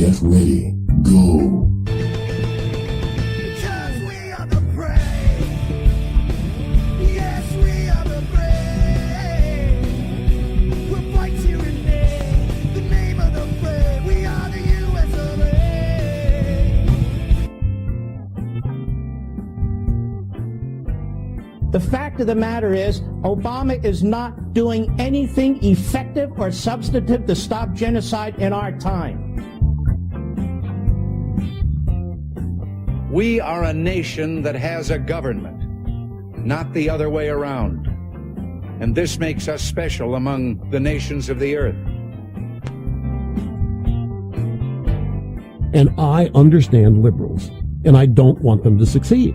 Get ready. Go. Because we are the prey. Yes, we are the prey. We'll fight tyranny. The name of the prey. We are the US of A. The fact of the matter is, Obama is not doing anything effective or substantive to stop genocide in our time. We are a nation that has a government, not the other way around. And this makes us special among the nations of the earth. And I understand liberals, and I don't want them to succeed.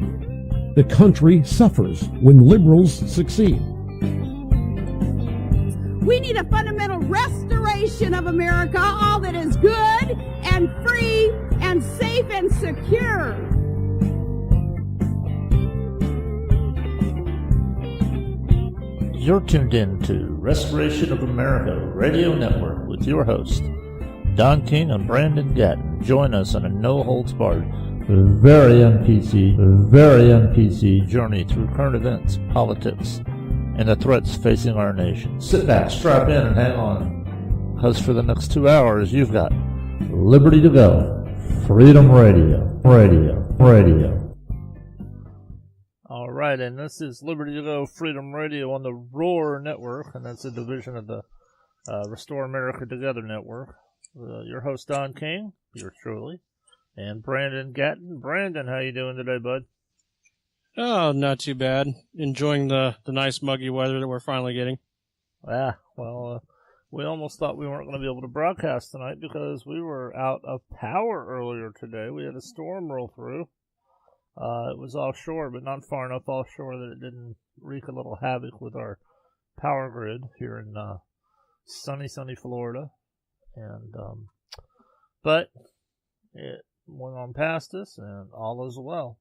The country suffers when liberals succeed. We need a fundamental restoration of America, all that is good and free and safe and secure. You're tuned in to Restoration of America Radio Network with your host, Don King and Brandon Gatton. Join us on a no-holds-barred, very NPC journey through current events, politics, and the threats facing our nation. Sit back, strap in, and hang on, because for the next 2 hours, you've got Liberty2Go Freedom Radio. All right, and this is Liberty2Go Freedom Radio on the Roar Network, and that's a division of the Restore America Together Network. Your host, Don King, yours truly, and Brandon Gatton. Brandon, how you doing today, bud? Oh, not too bad. Enjoying the nice muggy weather that we're finally getting. We almost thought we weren't going to be able to broadcast tonight because we were out of power earlier today. We had a storm roll through. It was offshore, but not far enough offshore that it didn't wreak a little havoc with our power grid here in sunny Florida. And but it went on past us, and all is well.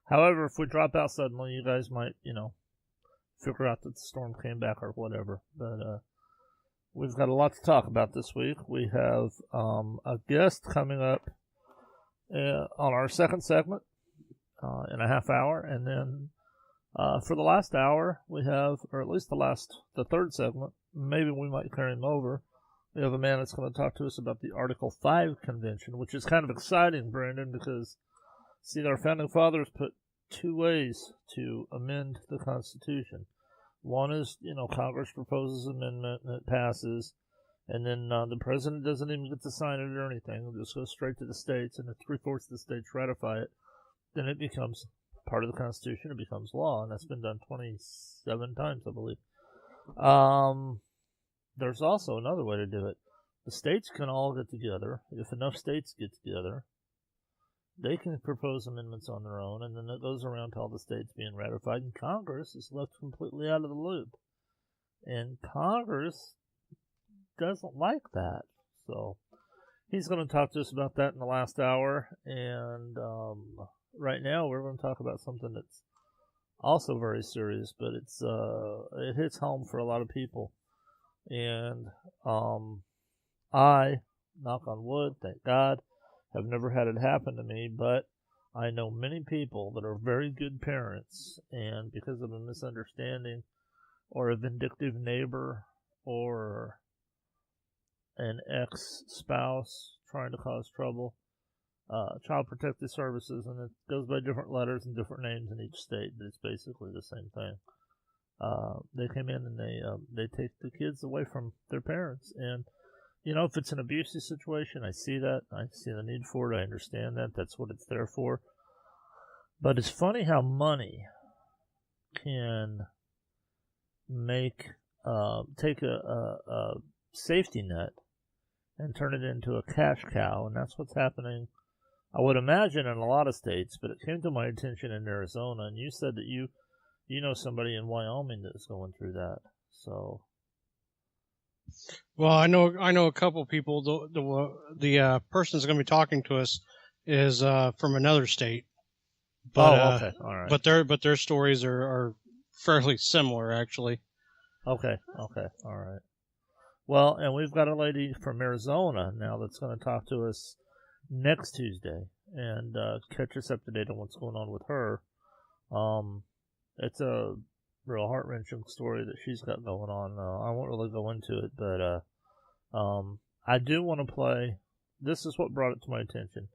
However, if we drop out suddenly, you guys might, figure out that the storm came back or whatever. But we've got a lot to talk about this week. We have a guest coming up on our second segment in a half hour, and then for the last hour, we have, or at least the third segment, maybe we might carry him over. We have a man that's going to talk to us about the Article 5 convention, which is kind of exciting, Brandon, because, see, our founding fathers put two ways to amend the Constitution. One is, Congress proposes an amendment and it passes, and then the president doesn't even get to sign it or anything. It just goes straight to the states, and if 3/4 of the states ratify it, then it becomes part of the Constitution. It becomes law, and that's been done 27 times, I believe. There's also another way to do it. The states can all get together. If enough states get together, they can propose amendments on their own, and then it goes around to all the states being ratified, and Congress is left completely out of the loop. And Congress doesn't like that. So he's going to talk to us about that in the last hour, and right now we're going to talk about something that's also very serious, but it hits home for a lot of people. And I, knock on wood, thank God, have never had it happen to me, but I know many people that are very good parents, and because of a misunderstanding or a vindictive neighbor or an ex-spouse trying to cause trouble, Child Protective Services, and it goes by different letters and different names in each state, but it's basically the same thing. They came in and they take the kids away from their parents. And, if it's an abusive situation, I see that. I see the need for it. I understand that. That's what it's there for. But it's funny how money can take a safety net and turn it into a cash cow. And that's what's happening, I would imagine, in a lot of states. But it came to my attention in Arizona. And you said that you know somebody in Wyoming that's going through that. So, well, I know a couple people. The person that's going to be talking to us is from another state. But, okay, all right. But their stories are fairly similar, actually. Okay, all right. Well, and we've got a lady from Arizona now that's going to talk to us next Tuesday and catch us up to date on what's going on with her. It's a real heart-wrenching story that she's got going on. I won't really go into it, but I do want to play. This is what brought it to my attention.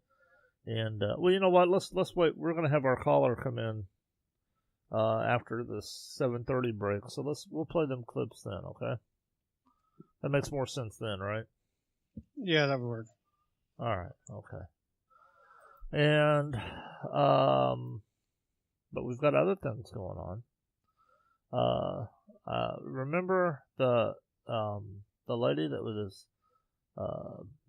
And well, you know what? Let's wait. We're going to have our caller come in after the 7:30 break, so we'll play them clips then. Okay, that makes more sense then, right? Yeah, that would work. All right. Okay. And but we've got other things going on. Remember the lady that was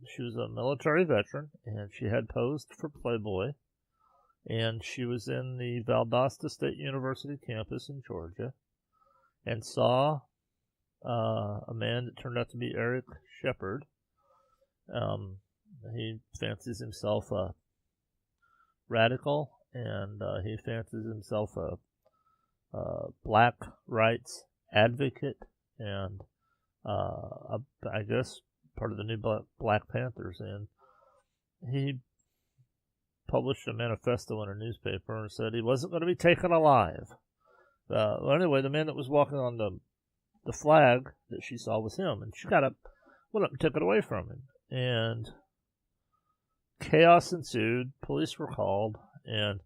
she was a military veteran, and she had posed for Playboy, and she was in the Valdosta State University campus in Georgia, and saw a man that turned out to be Eric Shepard. He fancies himself a radical, and he fancies himself a black rights advocate, and I guess part of the new Black Panthers. And he published a manifesto in a newspaper and said he wasn't going to be taken alive. Well, anyway, the man that was walking on the flag that she saw was him, and she went up and took it away from him. And chaos ensued. Police were called, and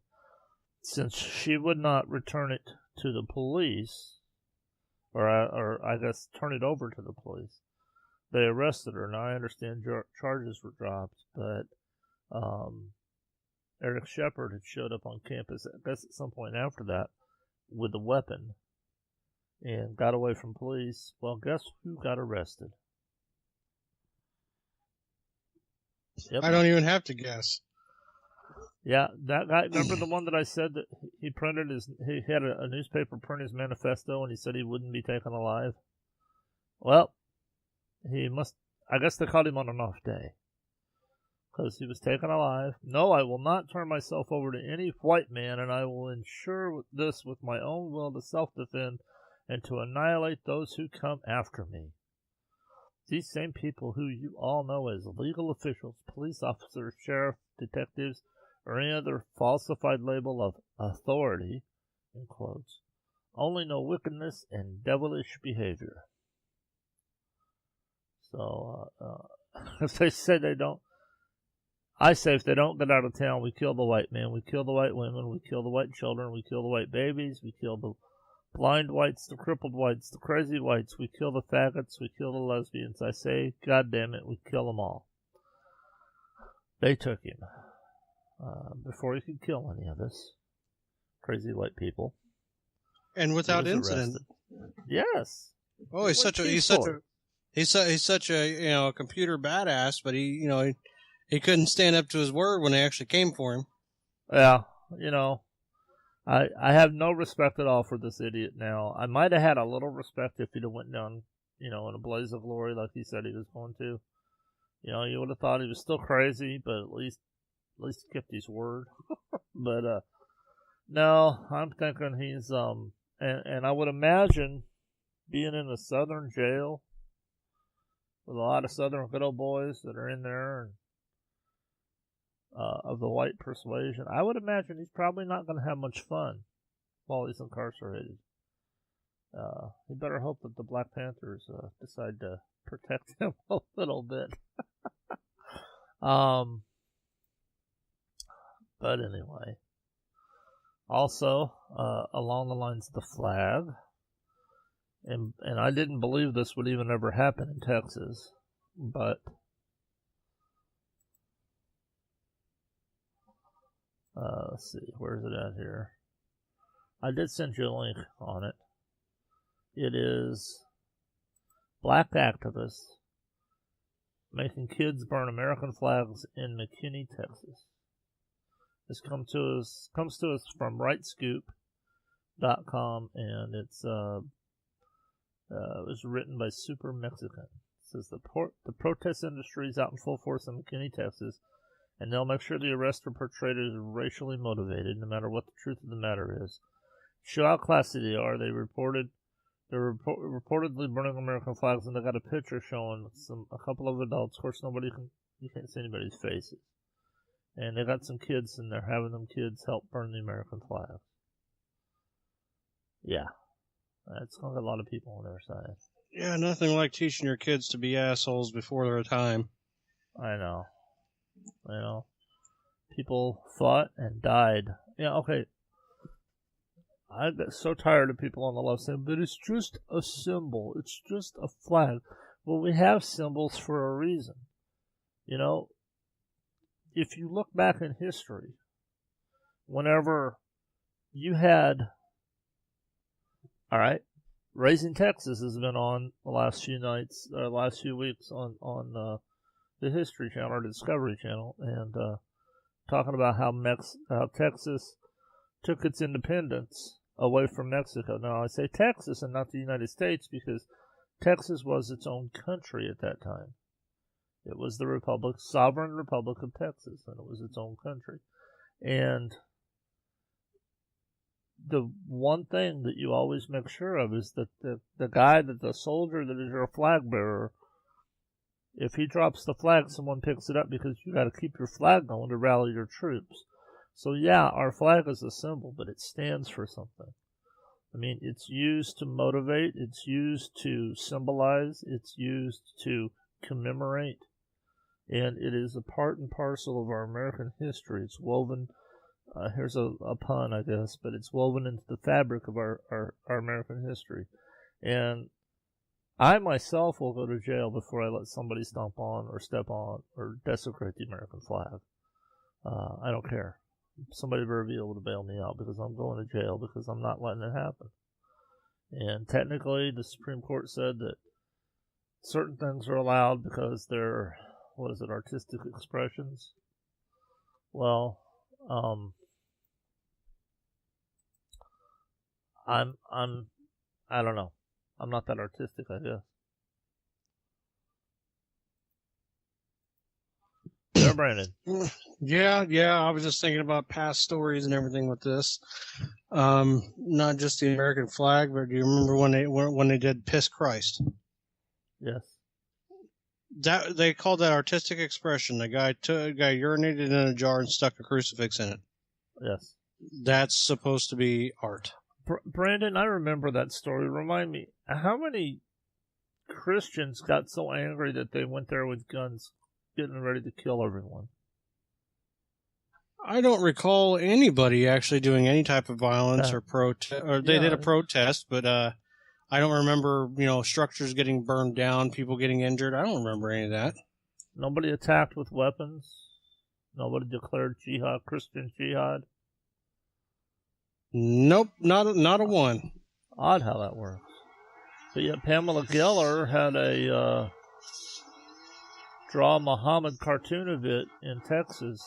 since she would not return it to the police, or I guess turn it over to the police, they arrested her. Now I understand charges were dropped, but Eric Shepard had showed up on campus, I guess at some point after that, with a weapon, and got away from police. Well, guess who got arrested? Yep. I don't even have to guess. Yeah, that guy. Remember the one that I said that he had a newspaper print his manifesto, and he said he wouldn't be taken alive? Well, I guess they caught him on an off day, because he was taken alive. No, I will not turn myself over to any white man, and I will ensure this with my own will to self-defend and to annihilate those who come after me. These same people who you all know as legal officials, police officers, sheriff, detectives, or any other falsified label of authority, in quotes, only know wickedness and devilish behavior. So, if they say they don't, I say if they don't get out of town, we kill the white men, we kill the white women, we kill the white children, we kill the white babies, we kill the blind whites, the crippled whites, the crazy whites, we kill the faggots, we kill the lesbians. I say, God damn it, we kill them all. They took him before he could kill any of us, crazy white people, and without incident. Yes. Oh, he's such a computer badass, but he couldn't stand up to his word when they actually came for him. Yeah, I have no respect at all for this idiot now. I might have had a little respect if he'd have went down, in a blaze of glory like he said he was going to. You would have thought he was still crazy, but at least kept his word. But no, I'm thinking he's and I would imagine being in a southern jail with a lot of southern good old boys that are in there and of the white persuasion, I would imagine he's probably not going to have much fun while he's incarcerated. He better hope that the Black Panthers decide to protect him a little bit. But anyway, also along the lines of the flag, and I didn't believe this would even ever happen in Texas, but let's see, where's it at here? I did send you a link on it. It is black activists making kids burn American flags in McKinney, Texas. This comes to us from rightscoop.com, and it was written by Super Mexican. It says the protest industry is out in full force in McKinney, Texas, and they'll make sure the arrest or perpetrator is racially motivated, no matter what the truth of the matter is. Show how classy they are. They're reportedly burning American flags, and they got a picture showing a couple of adults. Of course, you can't see anybody's faces. And they got some kids in there having them kids help burn the American flag. Yeah. That's got a lot of people on their side. Yeah, nothing like teaching your kids to be assholes before their time. I know. People fought and died. Yeah, okay. I get so tired of people on the left saying, but it's just a symbol. It's just a flag. Well, we have symbols for a reason. If you look back in history, whenever you had, all right, Raising Texas has been on the last few weeks on the History Channel or the Discovery Channel, and talking about how Texas took its independence away from Mexico. Now, I say Texas and not the United States because Texas was its own country at that time. It was the Sovereign Republic of Texas, and it was its own country. And the one thing that you always make sure of is that the soldier that is your flag bearer, if he drops the flag, someone picks it up because you got to keep your flag going to rally your troops. So yeah, our flag is a symbol, but it stands for something. I mean, it's used to motivate, it's used to symbolize, it's used to commemorate, and it is a part and parcel of our American history. It's woven, here's a pun, I guess, but it's woven into the fabric of our American history. And I myself will go to jail before I let somebody stomp on or step on or desecrate the American flag. I don't care. Somebody better be able to bail me out because I'm going to jail because I'm not letting it happen. And technically, the Supreme Court said that certain things are allowed because they're, artistic expressions. Well, I don't know. I'm not that artistic, I guess. Yeah, Brandon. Yeah. I was just thinking about past stories and everything with this. Not just the American flag, but do you remember when they did Piss Christ? Yes. That they called that artistic expression. The guy urinated in a jar and stuck a crucifix in it. Yes. That's supposed to be art. Brandon, I remember that story. Remind me, how many Christians got so angry that they went there with guns, getting ready to kill everyone? I don't recall anybody actually doing any type of violence or protest. Or they did a protest, but I don't remember, structures getting burned down, people getting injured. I don't remember any of that. Nobody attacked with weapons. Nobody declared jihad, Christian jihad. Nope, not a one. Odd how that works. But yet Pamela Geller had a draw Muhammad cartoon of it in Texas.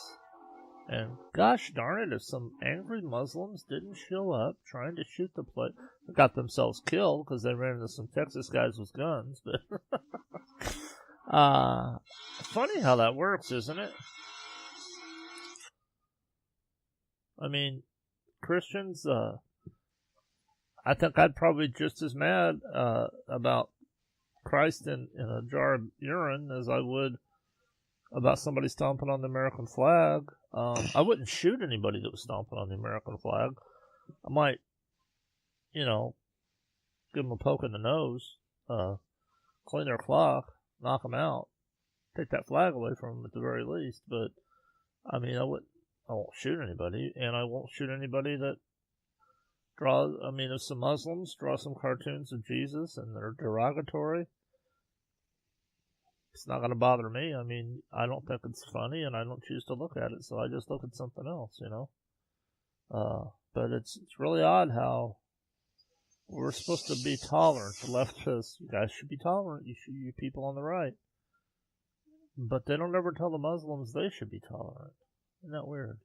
And gosh darn it, if some angry Muslims didn't show up trying to shoot the place, they got themselves killed because they ran into some Texas guys with guns. But funny how that works, isn't it? I mean, Christians, I think I'd probably just as mad about Christ in a jar of urine as I would about somebody stomping on the American flag. I wouldn't shoot anybody that was stomping on the American flag. I might, give them a poke in the nose, clean their clock, knock them out, take that flag away from them at the very least. But, I mean, I won't shoot anybody, and I won't shoot anybody that if some Muslims draw some cartoons of Jesus and they're derogatory, it's not going to bother me. I mean, I don't think it's funny, and I don't choose to look at it, so I just look at something else, But it's really odd how we're supposed to be tolerant. The leftists, you guys should be tolerant. You people on the right. But they don't ever tell the Muslims they should be tolerant. Isn't that weird?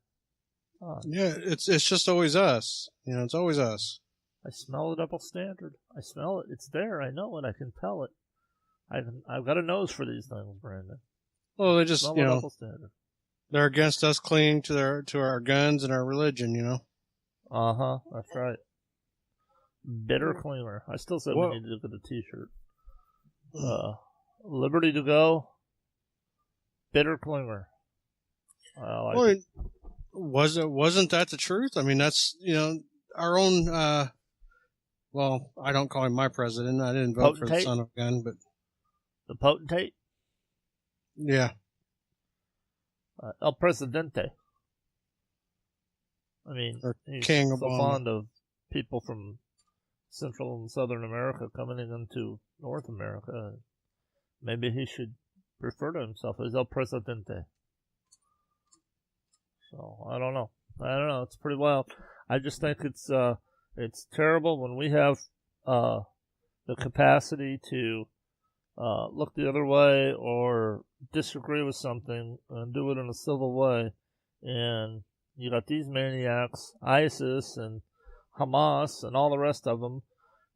Odd. Yeah, it's just always us. It's always us. I smell a double standard. I smell it. It's there. I know it. I can tell it. I've got a nose for these things, Brandon. Well, they just, double standard. They're against us clinging to our guns and our religion, Uh-huh. That's right. Bitter cleaner. I still say we need to get a t-shirt. Liberty2Go, bitter cleaner. Wasn't that the truth? I mean, that's, our own, well, I don't call him my president. I didn't vote for the son of a gun, but. The potentate? Yeah. El Presidente. I mean, he's King so Obama. fond of people from Central and Southern America coming into North America. Maybe he should refer to himself as El Presidente. So, I don't know. It's pretty wild. I just think it's terrible when we have the capacity to look the other way or disagree with something and do it in a civil way. And you got these maniacs, ISIS and Hamas and all the rest of them,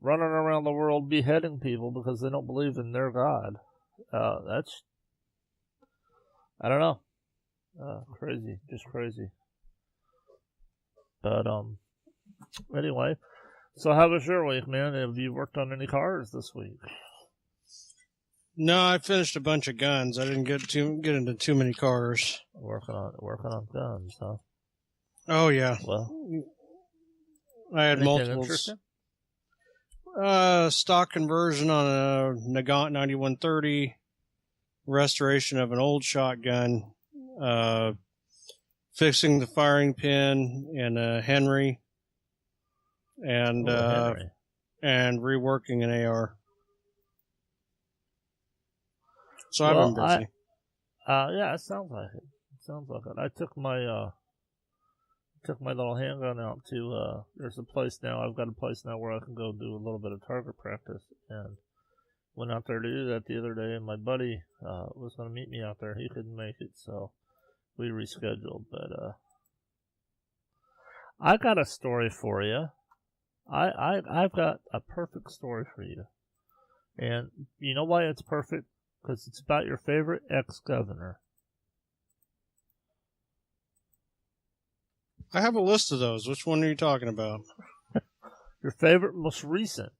running around the world beheading people because they don't believe in their God. That's, I don't know. Crazy, just crazy. But, anyway, so how was your week, man? Have you worked on any cars this week? No, I finished a bunch of guns. I didn't get into too many cars. Working on guns, huh? Oh yeah. Well, I had multiple. Stock conversion on a Nagant 9130, restoration of an old shotgun, fixing the firing pin in a Henry, and reworking an AR. So I've been busy. Yeah, it sounds like it. I took my little handgun out to, there's a place now, I've got a place now where I can go do a little bit of target practice, and went out there to do that the other day, and my buddy, was going to meet me out there. He couldn't make it, so we rescheduled, but, I got a story for you. I've got a perfect story for you. And you know why it's perfect? Because it's about your favorite ex-governor. I have a list of those. Which one are you talking about? Your favorite, most recent.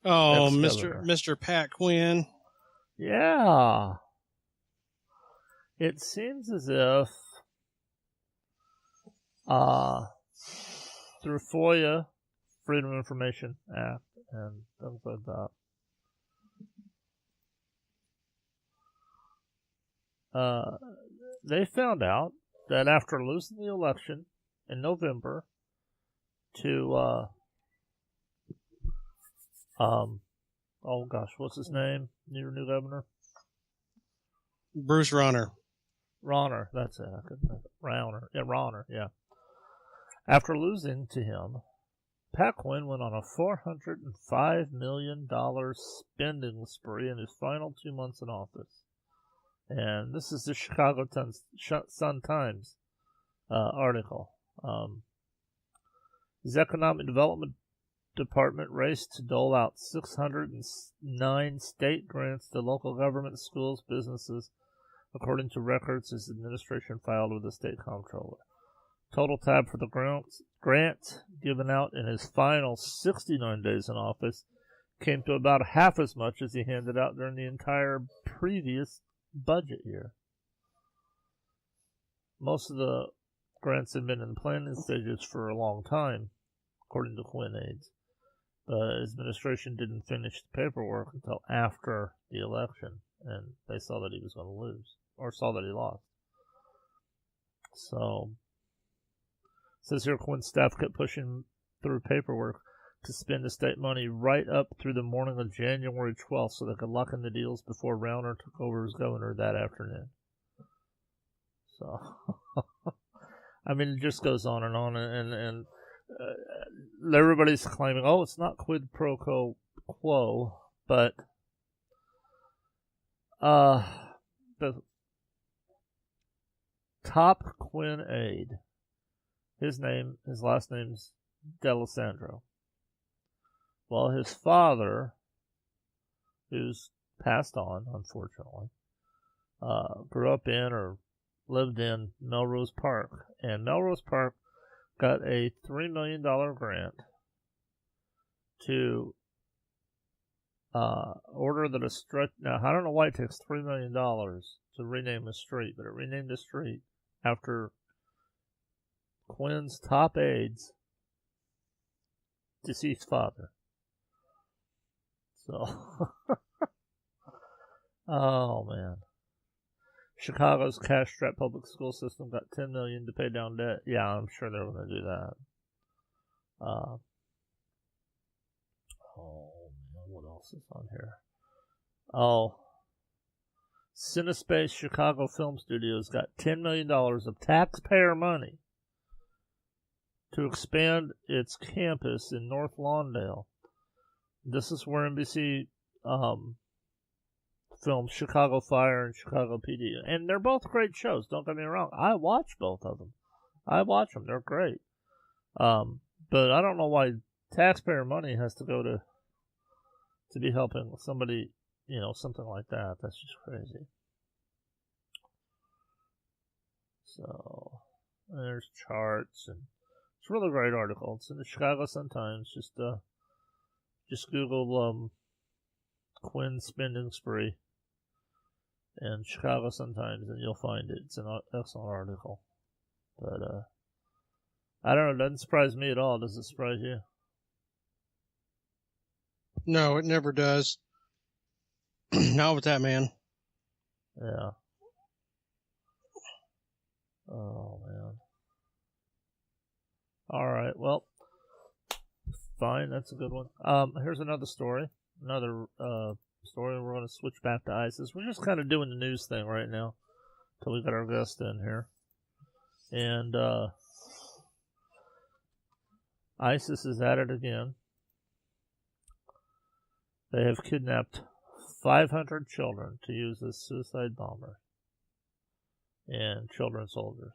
Oh, Mr. Pat Quinn. Yeah. It seems as if through FOIA, Freedom of Information Act, and things like that, they found out that after losing the election in November to, oh gosh, what's his name? Your new governor? Bruce Rauner. Rauner, that's it. I couldn't think. Rauner, yeah. After losing to him, Pat Quinn went on a $405 million spending spree in his final 2 months in office. And this is the Chicago Sun-Times article. His Economic Development Department raced to dole out 609 state grants to local government, schools, businesses, according to records his administration filed with the state comptroller. Total tab for the grant given out in his final 69 days in office came to about half as much as he handed out during the entire previous budget year. Most of the grants had been in the planning stages for a long time, according to Quinn aides. The administration didn't finish the paperwork until after the election, and they saw that he was going to lose, or saw that he lost. So, it says here Quinn's staff kept pushing through paperwork to spend the state money right up through the morning of January 12th so they could lock in the deals before Rauner took over as governor that afternoon. So, I mean, it just goes on, and everybody's claiming, oh, it's not quid pro quo, but the top Quinn aide, his last name's D'Alessandro. Well, his father, who's passed on, unfortunately, grew up in or lived in Melrose Park. And Melrose Park got a $3 million grant to order that a stretch. Now, I don't know why it takes $3 million to rename a street, but it renamed a street after Quinn's top aide's deceased father. So, oh man. Chicago's cash-strapped public school system got $10 million to pay down debt. Yeah, I'm sure they're going to do that. Oh man, what else is on here? Oh, Cinespace Chicago Film Studios got $10 million of taxpayer money to expand its campus in North Lawndale. This is where NBC filmed Chicago Fire and Chicago PD. And they're both great shows, don't get me wrong. I watch both of them. I watch them. They're great. But I don't know why taxpayer money has to go to be helping somebody, you know, something like that. That's just crazy. So, there's charts, and it's a really great article. It's in the Chicago Sun-Times. Just Google Quinn spending spree and Chicago Sun-Times, and you'll find it. It's an excellent article. But I don't know. It doesn't surprise me at all. Does it surprise you? No, it never does. Not with that man. Yeah. Oh, man. All right. Well, fine. That's a good one. Here's another story. Another story. We're going to switch back to ISIS. We're just kind of doing the news thing right now until we got our guest in here. And ISIS is at it again. They have kidnapped 500 children to use as suicide bombers and children soldiers.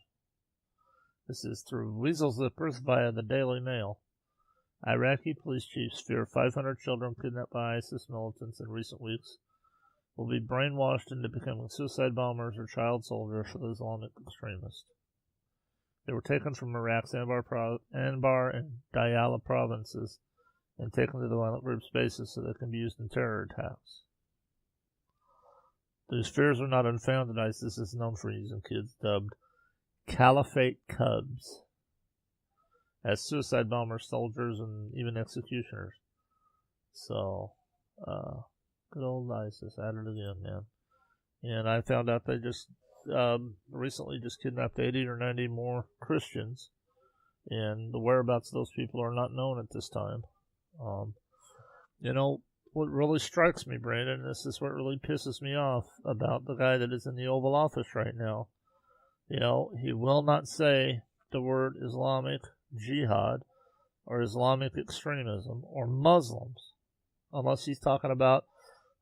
This is through weasel zippers via the Daily Mail. Iraqi police chiefs fear 500 children kidnapped by ISIS militants in recent weeks will be brainwashed into becoming suicide bombers or child soldiers for the Islamic extremists. They were taken from Iraq's Anbar and Diyala provinces and taken to the violent group's bases so they can be used in terror attacks. These fears are not unfounded. ISIS is known for using kids dubbed Caliphate Cubs as suicide bombers, soldiers, and even executioners. So, good old ISIS at it again, man. And I found out they just recently just kidnapped 80 or 90 more Christians, and the whereabouts of those people are not known at this time. You know, what really strikes me, Brandon, this is what really pisses me off about the guy that is in the Oval Office right now. You know, he will not say the word Islamic Jihad or Islamic extremism or Muslims unless he's talking about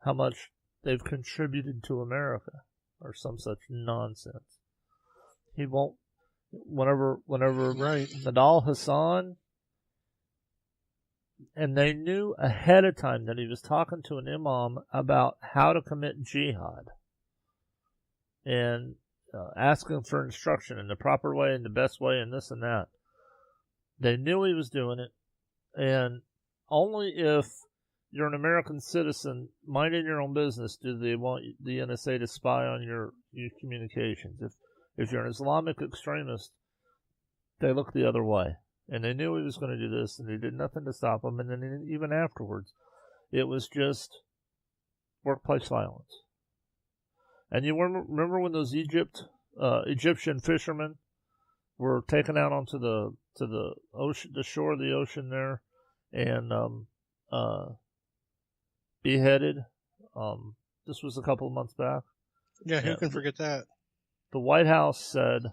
how much they've contributed to America or some such nonsense. He won't. Whenever Right. Nadal Hassan, and they knew ahead of time that he was talking to an imam about how to commit jihad and asking for instruction in the proper way and the best way and this and that. They knew he was doing it, and only if you're an American citizen minding your own business do they want the NSA to spy on your communications. If you're an Islamic extremist, they look the other way. And they knew he was going to do this, and they did nothing to stop him. And then even afterwards, it was just workplace violence. And you remember when those Egyptian fishermen were taken out onto the ocean, the shore of the ocean there, and beheaded? This was a couple of months back. Yeah, who can forget that? The White House said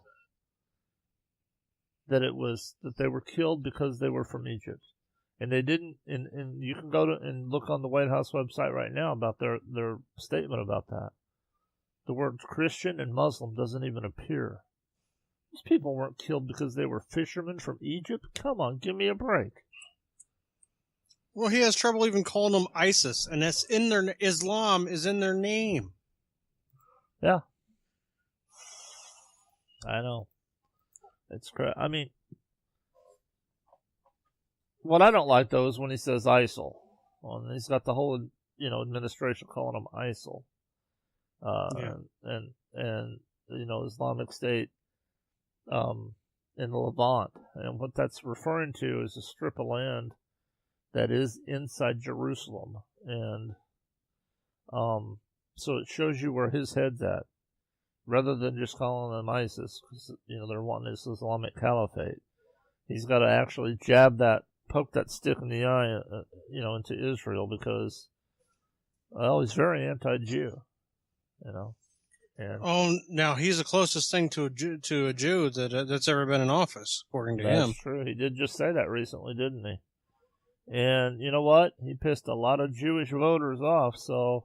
that they were killed because they were from Egypt, and they didn't. And you can go to and look on the White House website right now about their statement about that. The words Christian and Muslim doesn't even appear. These people weren't killed because they were fishermen from Egypt. Come on, give me a break. Well, he has trouble even calling them ISIS, and that's in their Islam is in their name. Yeah, I know. It's crap. I mean, what I don't like though is when he says ISIL. Well, he's got the whole administration calling them ISIL. And Islamic State in the Levant. And what that's referring to is a strip of land that is inside Jerusalem. And so it shows you where his head's at, rather than just calling them ISIS, because, they're wanting this Islamic Caliphate. He's got to actually poke that stick in the eye, into Israel, because, he's very anti-Jew, And now he's the closest thing to a Jew that's ever been in office, according to him. That's true. He did just say that recently, didn't he? And you know what? He pissed a lot of Jewish voters off, so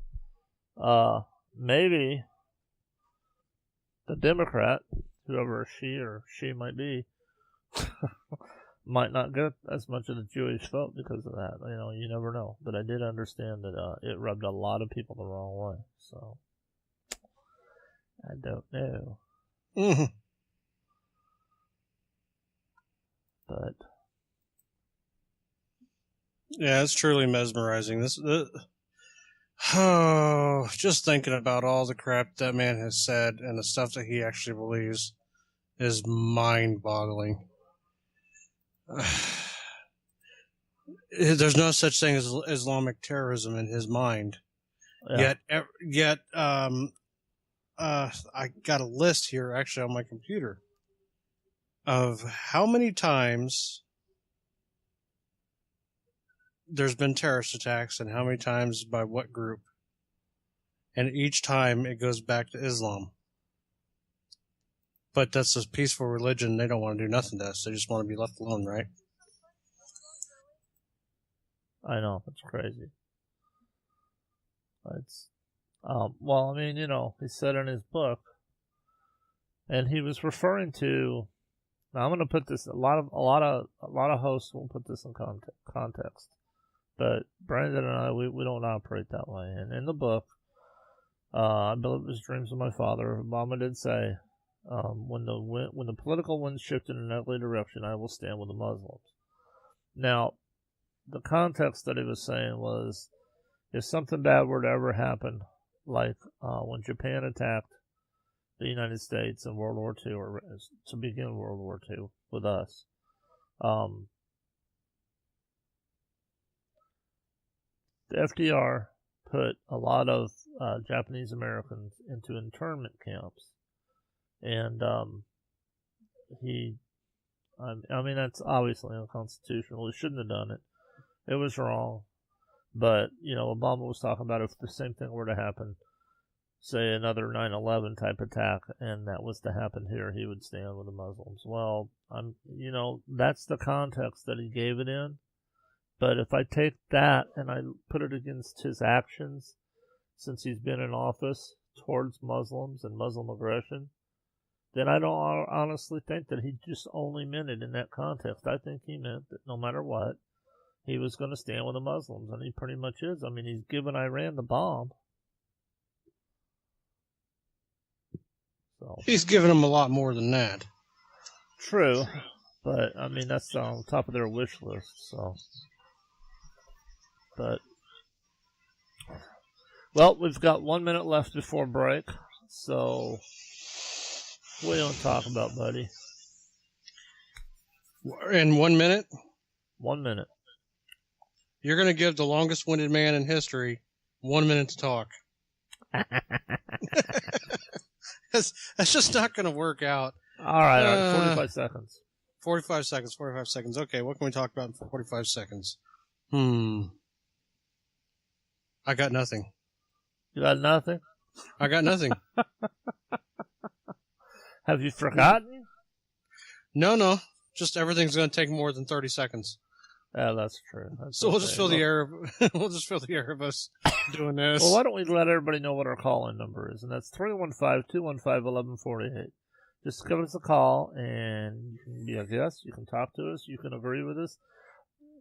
maybe the Democrat, whoever she might be, might not get as much of the Jewish vote because of that. You never know. But I did understand that it rubbed a lot of people the wrong way, so I don't know. Mm-hmm. But yeah, it's truly mesmerizing. Just thinking about all the crap that man has said and the stuff that he actually believes is mind-boggling. There's no such thing as Islamic terrorism in his mind. yeah. Yet, I got a list here actually on my computer of how many times there's been terrorist attacks and how many times by what group. And each time it goes back to Islam. But that's a peaceful religion. They don't want to do nothing to us. They just want to be left alone, right? I know, it's crazy. It's he said in his book, and he was referring to. Now I'm going to put this. A lot of hosts won't put this in context, but Brandon and I, we don't operate that way. And in the book, I believe it was Dreams of My Father, Obama did say, when the political wind shifted in an ugly direction, I will stand with the Muslims. Now, the context that he was saying was, if something bad were to ever happen, like when Japan attacked the United States in World War II, or to begin World War II with us, the FDR put a lot of Japanese Americans into internment camps. And that's obviously unconstitutional. He shouldn't have done it. It was wrong. But, Obama was talking about if the same thing were to happen, say another 9/11 type attack, and that was to happen here, he would stand with the Muslims. Well, that's the context that he gave it in. But if I take that and I put it against his actions since he's been in office towards Muslims and Muslim aggression, then I don't honestly think that he just only meant it in that context. I think he meant that no matter what, he was going to stand with the Muslims, and he pretty much is. I mean, he's given Iran the bomb. So he's given them a lot more than that. True, but that's on top of their wish list. So, we've got 1 minute left before break. So, what do you want to talk about, buddy? In 1 minute? 1 minute. You're going to give the longest-winded man in history 1 minute to talk. That's just not going to work out. All right, 45 seconds. 45 seconds. Okay, what can we talk about in 45 seconds? I got nothing. You got nothing? I got nothing. Have you forgotten? No. Just everything's going to take more than 30 seconds. Yeah, that's true. So we'll just fill the air. We'll just fill the air of us doing this. Well, why don't we let everybody know what our call-in number is? And that's 315-215-1148. Just give us a call, and you can be a guest. You can talk to us. You can agree with us.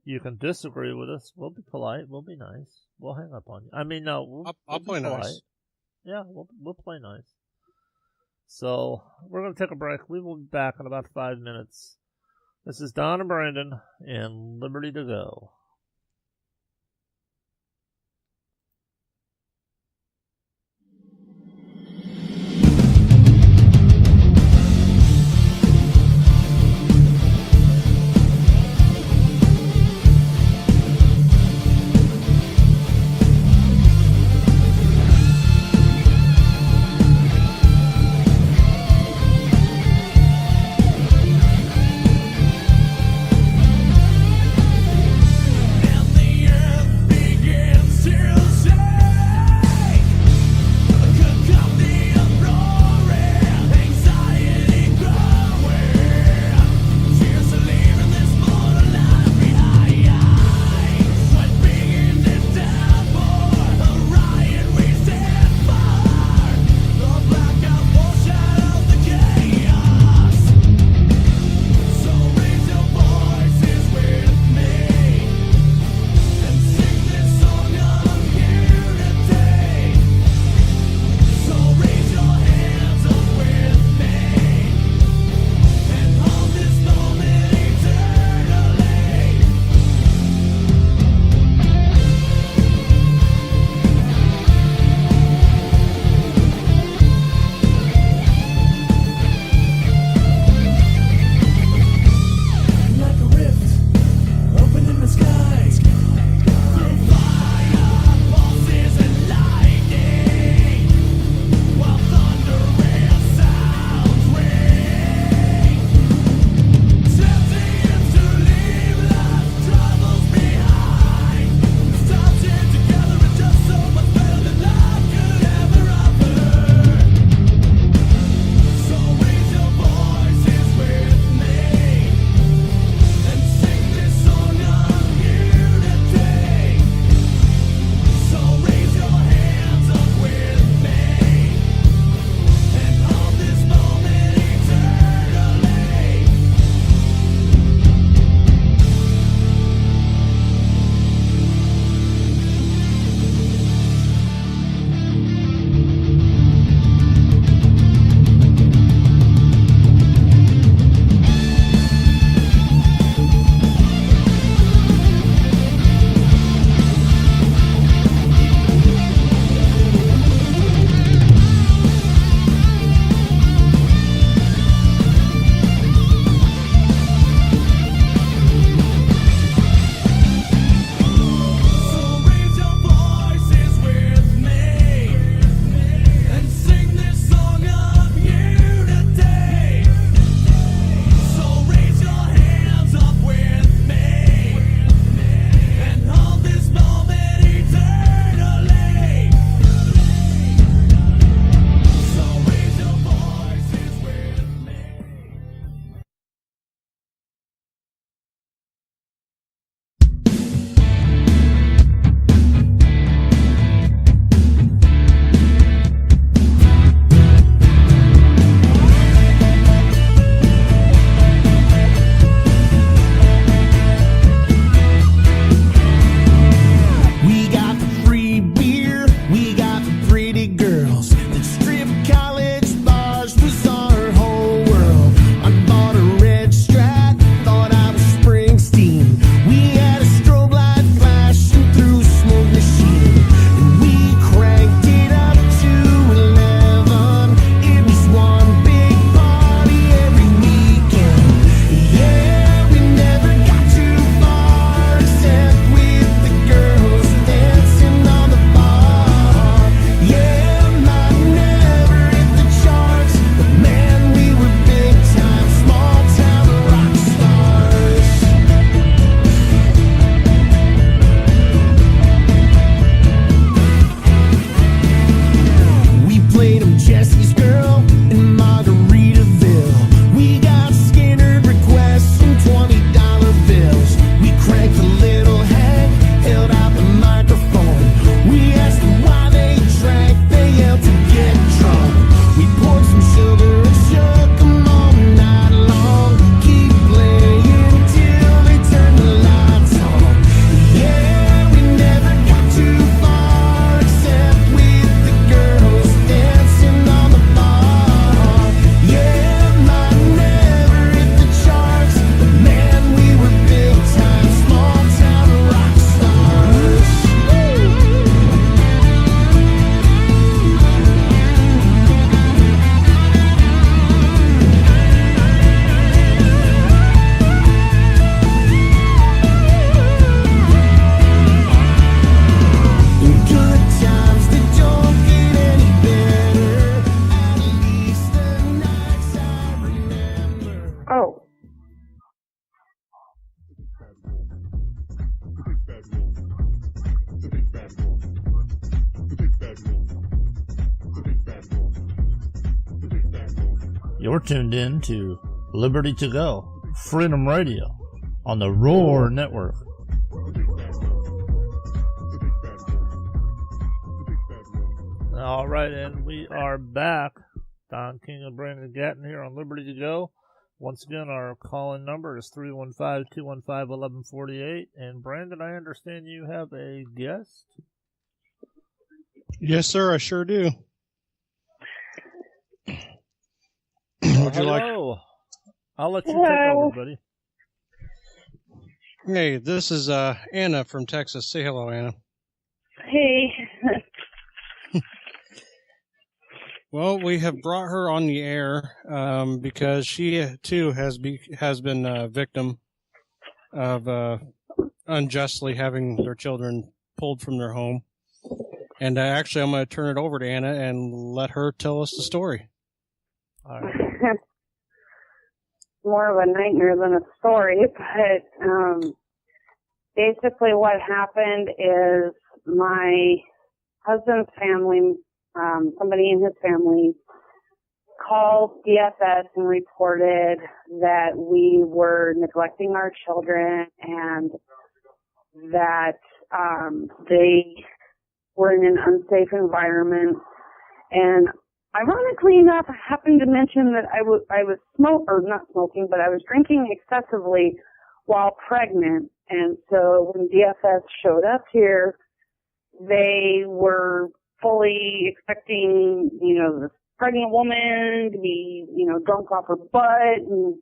You can disagree with us. We'll be polite. We'll be nice. We'll hang up on you. I'll play nice. Yeah, we'll play nice. So we're going to take a break. We will be back in about 5 minutes. This is Don and Brandon and Liberty2Go. You're tuned in to Liberty2Go Freedom Radio on the Roar Network. All right, and we are back. Don King and Brandon Gatton here on Liberty2Go. Once again, our call-in number is 315-215-1148. And Brandon, I understand you have a guest? Yes, sir, I sure do. Would you like? I'll let you take over, buddy. Hey, this is Anna from Texas. Say hello, Anna. Hey. Well, we have brought her on the air because she too has been a victim of unjustly having their children pulled from their home. And actually, I'm going to turn it over to Anna and let her tell us the story. All right. More of a nightmare than a story, but basically what happened is my husband's family, somebody in his family, called DFS and reported that we were neglecting our children and that they were in an unsafe environment. And ironically enough, I happened to mention that I was not smoking, but I was drinking excessively while pregnant. And so when DFS showed up here, they were fully expecting, this pregnant woman to be, drunk off her butt. And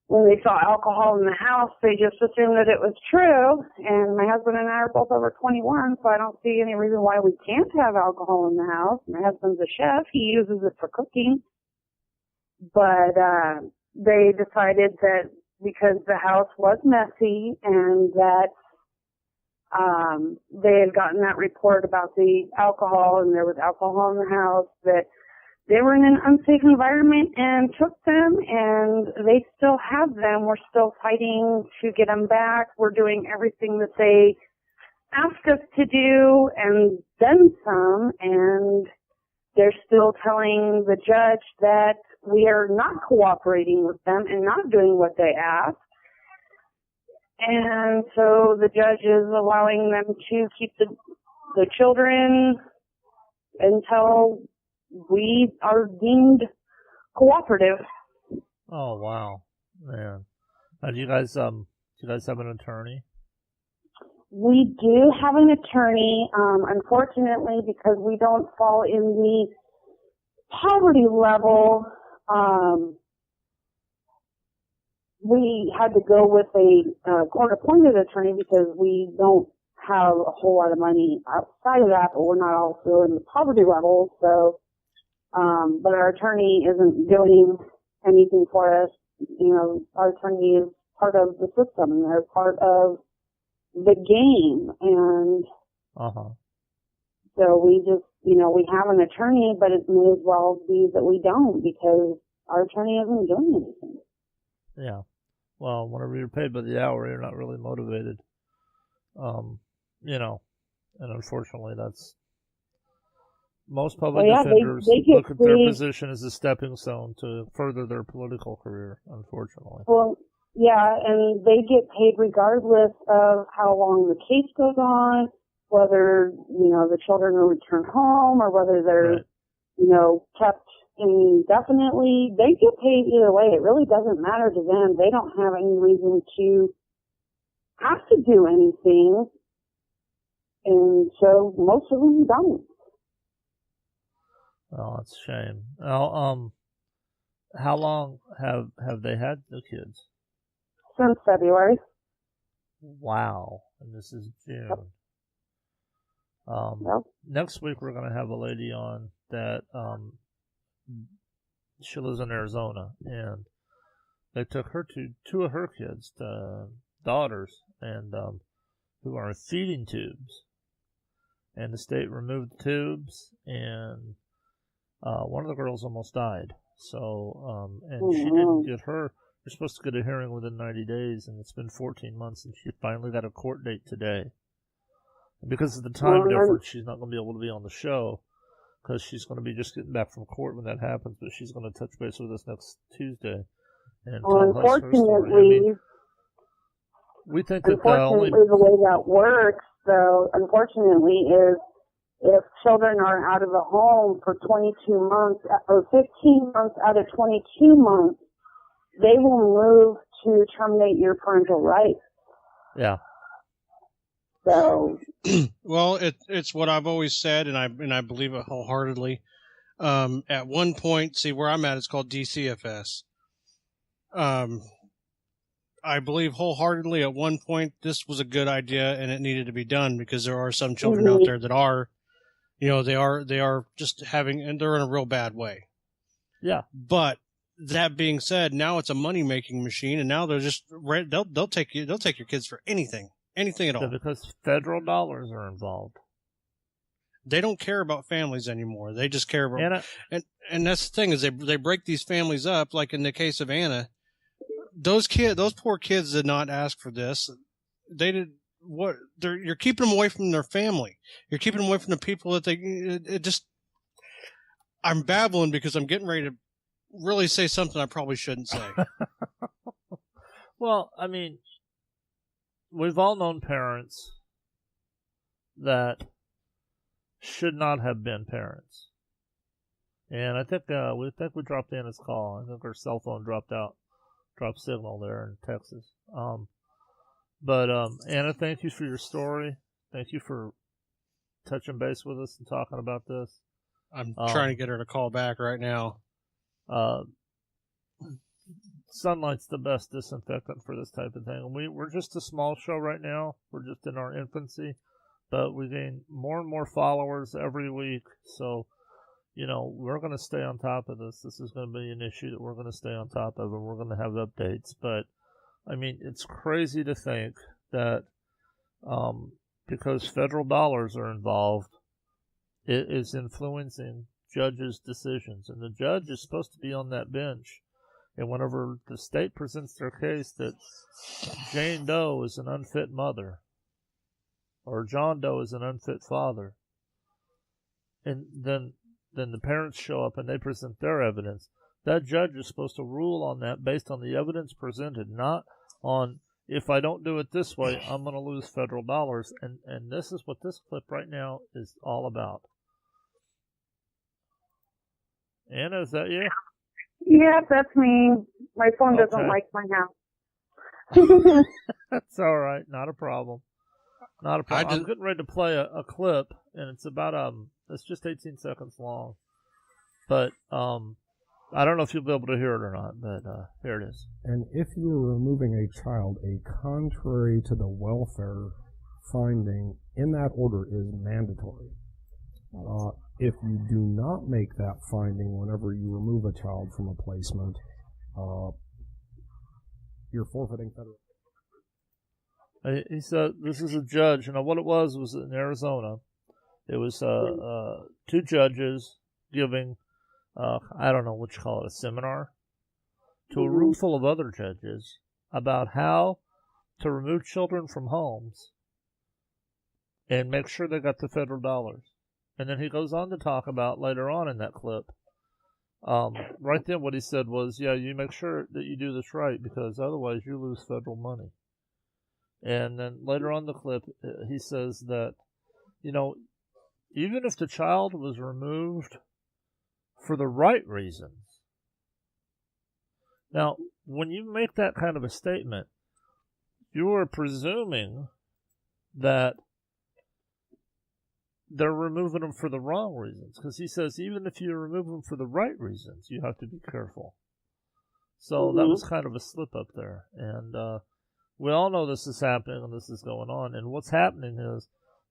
when they saw alcohol in the house, they just assumed that it was true. And my husband and I are both over 21, so I don't see any reason why we can't have alcohol in the house. My husband's a chef. He uses it for cooking. But they decided that because the house was messy and that they had gotten that report about the alcohol and there was alcohol in the house, that they were in an unsafe environment and took them, and they still have them. We're still fighting to get them back. We're doing everything that they asked us to do and then some, and they're still telling the judge that we are not cooperating with them and not doing what they asked. And so the judge is allowing them to keep the children until we are deemed cooperative. Oh, wow. Man. Do you guys have an attorney? We do have an attorney. Unfortunately, because we don't fall in the poverty level, we had to go with a court-appointed attorney because we don't have a whole lot of money outside of that, but we're not also in the poverty level. So, but our attorney isn't doing anything for us. Our attorney is part of the system, and they're part of the game. And so we just, we have an attorney, but it may as well be that we don't because our attorney isn't doing anything. Yeah. Well, whenever you're paid by the hour, you're not really motivated. And unfortunately that's most public defenders look at their position as a stepping stone to further their political career, unfortunately. Well, yeah, and they get paid regardless of how long the case goes on, whether, the children are returned home or whether they're, kept indefinitely. They get paid either way. It really doesn't matter to them. They don't have any reason to have to do anything. And so most of them don't. Oh, that's a shame. Now, how long have they had the kids? Since February. Wow. And this is June. Yep. Next week we're going to have a lady on that she lives in Arizona, and they took her two of her kids, daughters, and who are in feeding tubes. And the state removed the tubes, and one of the girls almost died. So, and she didn't get her. You're supposed to get a hearing within 90 days, and it's been 14 months, and she finally got a court date today. And because of the time difference, she's not going to be able to be on the show. because she's going to be just getting back from court when that happens, but she's going to touch base with us next Tuesday and tell us her story. I mean, we think that unfortunately, the way that works, though, unfortunately, is if children are out of the home for 22 months or 15 months out of 22 months, they will move to terminate your parental rights. Yeah. So. Well, it's what I've always said, and I believe it wholeheartedly. At one point, see where I'm at, it's called DCFS. I believe wholeheartedly at one point this was a good idea and it needed to be done because there are some children out there that are, they are just having, and they're in a real bad way. Yeah. But that being said, now it's a money making machine, and now they're just they'll take your kids for anything at all. Yeah, because federal dollars are involved. They don't care about families anymore. They just care about and that's the thing is they break these families up. Like in the case of Anna, those poor kids did not ask for this. They did what? You're keeping them away from their family. You're keeping them away from the people that I'm babbling because I'm getting ready to really say something I probably shouldn't say. Well, I mean, we've all known parents that should not have been parents. And I think we dropped Anna's call. I think her cell phone dropped signal there in Texas. But Anna, thank you for your story. Thank you for touching base with us and talking about this. I'm trying to get her to call back right now. Sunlight's the best disinfectant for this type of thing. We're just a small show right now. We're just in our infancy, but we gain more and more followers every week. So, we're going to stay on top of this. This is going to be an issue that we're going to stay on top of, and we're going to have updates. But, I mean, it's crazy to think that because federal dollars are involved, it is influencing judges' decisions. And the judge is supposed to be on that bench. And whenever the state presents their case that Jane Doe is an unfit mother or John Doe is an unfit father, and then the parents show up and they present their evidence, that judge is supposed to rule on that based on the evidence presented, not on, if I don't do it this way, I'm going to lose federal dollars. And this is what this clip right now is all about. Anna, is that you? Yeah, that's me. My phone doesn't like my house. That's all right. Not a problem. I'm getting ready to play a clip, and it's about it's just 18 seconds long. But I don't know if you'll be able to hear it or not, but here it is. And if you are removing a child, a contrary to the welfare finding in that order is mandatory. If you do not make that finding whenever you remove a child from a placement, you're forfeiting federal. He said this is a judge, and what it was in Arizona. It was two judges giving, I don't know what you call it, a seminar to a room full of other judges about how to remove children from homes and make sure they got the federal dollars. And then he goes on to talk about later on in that clip. Right then what he said was, yeah, you make sure that you do this right because otherwise you lose federal money. And then later on the clip, he says that, even if the child was removed for the right reasons. Now, when you make that kind of a statement, you are presuming that they're removing them for the wrong reasons. Because he says even if you remove them for the right reasons, you have to be careful. So that was kind of a slip up there. And we all know this is happening and this is going on. And what's happening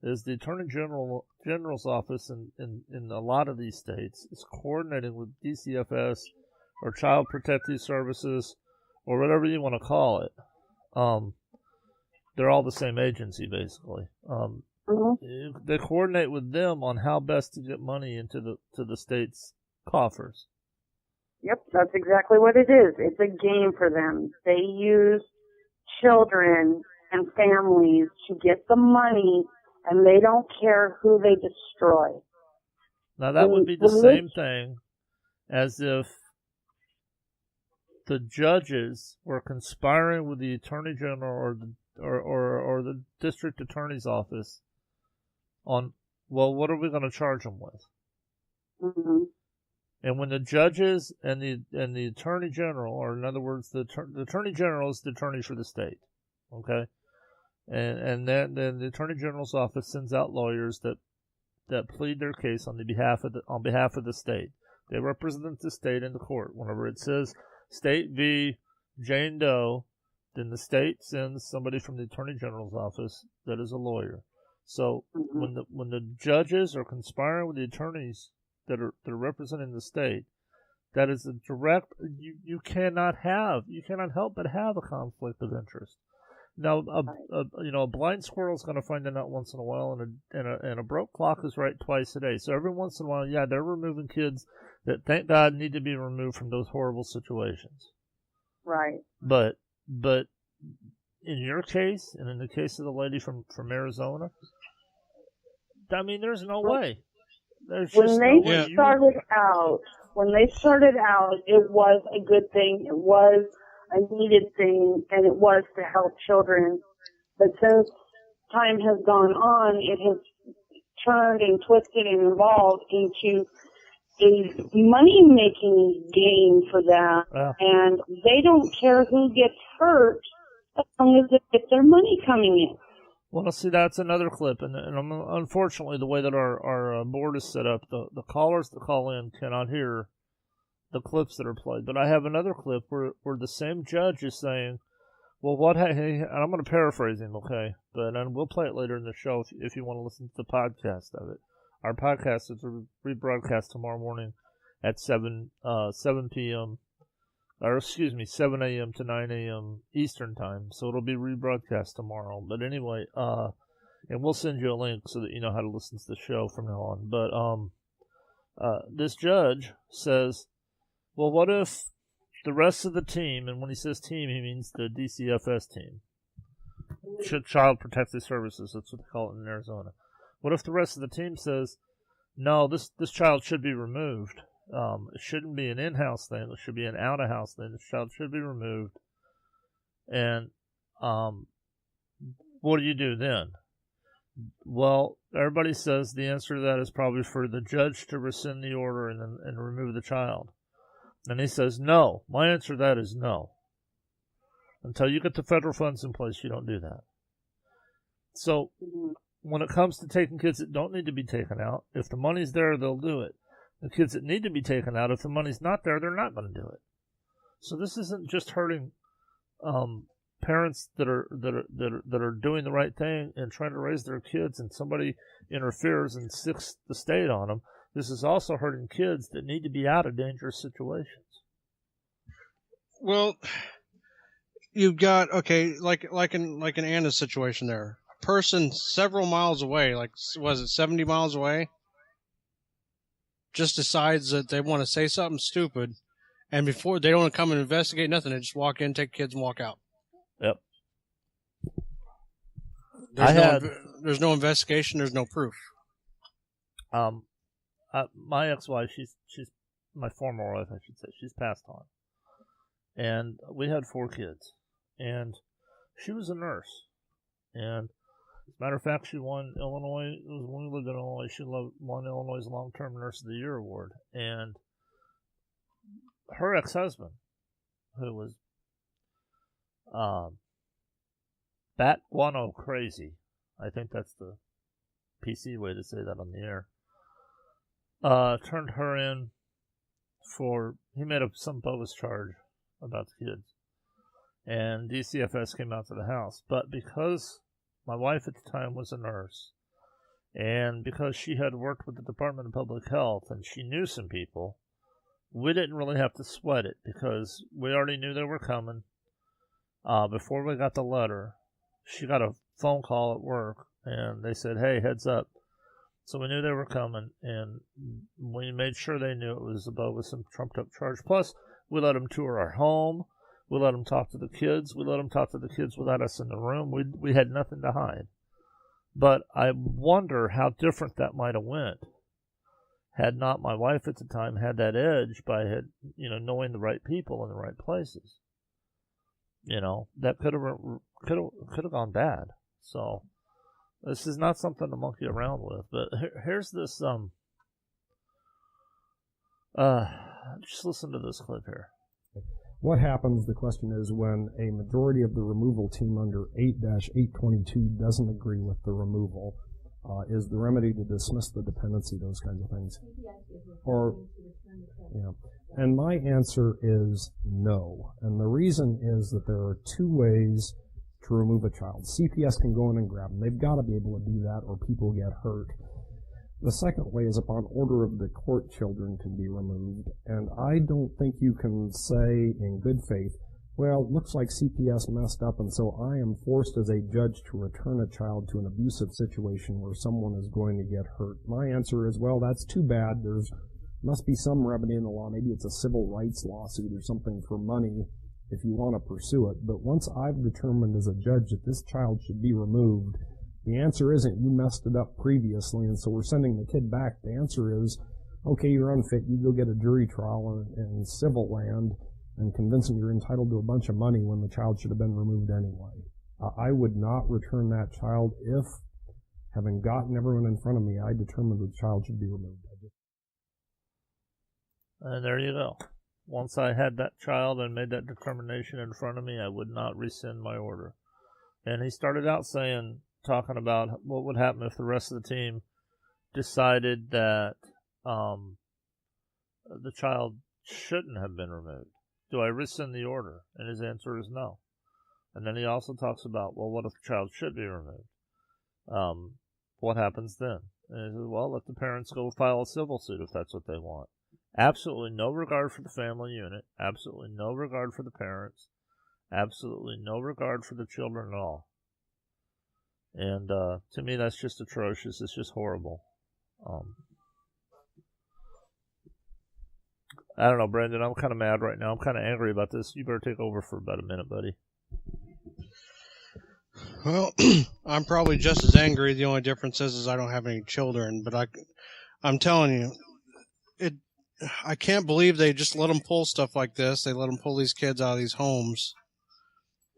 is the Attorney General's office in a lot of these states is coordinating with DCFS or Child Protective Services or whatever you want to call it. They're all the same agency, basically. They coordinate with them on how best to get money into the state's coffers. Yep, that's exactly what it is. It's a game for them. They use children and families to get the money, and they don't care who they destroy. Now that would be the same thing as if the judges were conspiring with the Attorney General or the District Attorney's Office on, well, what are we going to charge them with? Mm-hmm. And when the judges and the Attorney General, or in other words, the Attorney General is the attorney for the state, okay, and then the Attorney General's office sends out lawyers that plead their case on behalf of the state. They represent the state in the court. Whenever it says State v. Jane Doe, then the state sends somebody from the Attorney General's office that is a lawyer. So when the judges are conspiring with the attorneys that are representing the state, that is a direct. You cannot help but have a conflict of interest. Now, a blind squirrel is going to find a nut once in a while, and a broke clock is right twice a day. So every once in a while, yeah, they're removing kids that, thank God, need to be removed from those horrible situations. Right. But in your case, and in the case of the lady from Arizona, I mean, there's no way. There's when just they no way. When they started out, it was a good thing. It was a needed thing, and it was to help children. But since time has gone on, it has turned and twisted and evolved into a money-making game for them. Yeah. And they don't care who gets hurt as long as they get their money coming in. Well, see, that's another clip, and unfortunately, the way that our board is set up, the callers that call in cannot hear the clips that are played. But I have another clip where the same judge is saying, well, and I'm going to paraphrase him, okay? And we'll play it later in the show if you want to listen to the podcast of it. Our podcast is rebroadcast tomorrow morning at 7 p.m., or excuse me, 7 a.m. to 9 a.m. Eastern Time. So it'll be rebroadcast tomorrow. But anyway, and we'll send you a link so that you know how to listen to the show from now on. But this judge says, well, what if the rest of the team, and when he says team, he means the DCFS team, Child Protective Services, that's what they call it in Arizona. What if the rest of the team says, no, this child should be removed? It shouldn't be an in-house thing. It should be an out-of-house thing. This child should be removed. And what do you do then? Well, everybody says the answer to that is probably for the judge to rescind the order and remove the child. And he says, no. My answer to that is no. Until you get the federal funds in place, you don't do that. So when it comes to taking kids that don't need to be taken out, if the money's there, they'll do it. The kids that need to be taken out, if the money's not there, they're not going to do it. So this isn't just hurting parents that are doing the right thing and trying to raise their kids, and somebody interferes and sicks the state on them. This is also hurting kids that need to be out of dangerous situations. Well, you've got like in Anna's situation there. A person several miles away, like was it 70 miles away, just decides that they want to say something stupid, and before they don't want to come and investigate nothing, they just walk in, take kids, and walk out. Yep. There's no investigation. There's no proof. My ex-wife, she's my former wife, I should say. She's passed on, and we had 4 kids, and she was a nurse, and as a matter of fact, she won Illinois. It was when we lived in Illinois. She won Illinois' Long-Term Nurse of the Year award, and her ex-husband, who was bat guano crazy, I think that's the PC way to say that on the air, turned her in he made up some bogus charge about the kids, and DCFS came out to the house. But because my wife at the time was a nurse, and because she had worked with the Department of Public Health and she knew some people, we didn't really have to sweat it because we already knew they were coming. Before we got the letter, she got a phone call at work, and they said, hey, heads up. So we knew they were coming, and we made sure they knew it was a bogus and trumped-up charge. Plus, we let them tour our home. We let them talk to the kids. We let them talk to the kids without us in the room. We had nothing to hide. But I wonder how different that might have went had not my wife at the time had that edge by knowing the right people in the right places. That could have gone bad. So this is not something to monkey around with. But here's this. Just listen to this clip here. What happens, the question is, when a majority of the removal team under 8-822 doesn't agree with the removal? Is the remedy to dismiss the dependency, those kinds of things? Or, and my answer is no. And the reason is that there are two ways to remove a child. CPS can go in and grab them. They've got to be able to do that or people get hurt. The second way is upon order of the court, children can be removed. And I don't think you can say in good faith, well, it looks like CPS messed up, and so I am forced as a judge to return a child to an abusive situation where someone is going to get hurt. My answer is, well, that's too bad. There's must be some remedy in the law. Maybe it's a civil rights lawsuit or something for money if you want to pursue it. But once I've determined as a judge that this child should be removed, the answer isn't you messed it up previously and so we're sending the kid back. The answer is, okay, you're unfit. You go get a jury trial in civil land and convince them you're entitled to a bunch of money when the child should have been removed anyway. I would not return that child if, having gotten everyone in front of me, I determined the child should be removed. And there you go. Once I had that child and made that determination in front of me, I would not rescind my order. And he started out talking about what would happen if the rest of the team decided that the child shouldn't have been removed. Do I rescind the order? And his answer is no. And then he also talks about, well, what if the child should be removed? What happens then? And he says, well, let the parents go file a civil suit if that's what they want. Absolutely no regard for the family unit. Absolutely no regard for the parents. Absolutely no regard for the children at all. And to me, that's just atrocious. It's just horrible. I don't know, Brandon. I'm kind of mad right now. I'm kind of angry about this. You better take over for about a minute, buddy. Well, I'm probably just as angry. The only difference is I don't have any children. But I'm telling you, I can't believe they just let them pull stuff like this. They let them pull these kids out of these homes,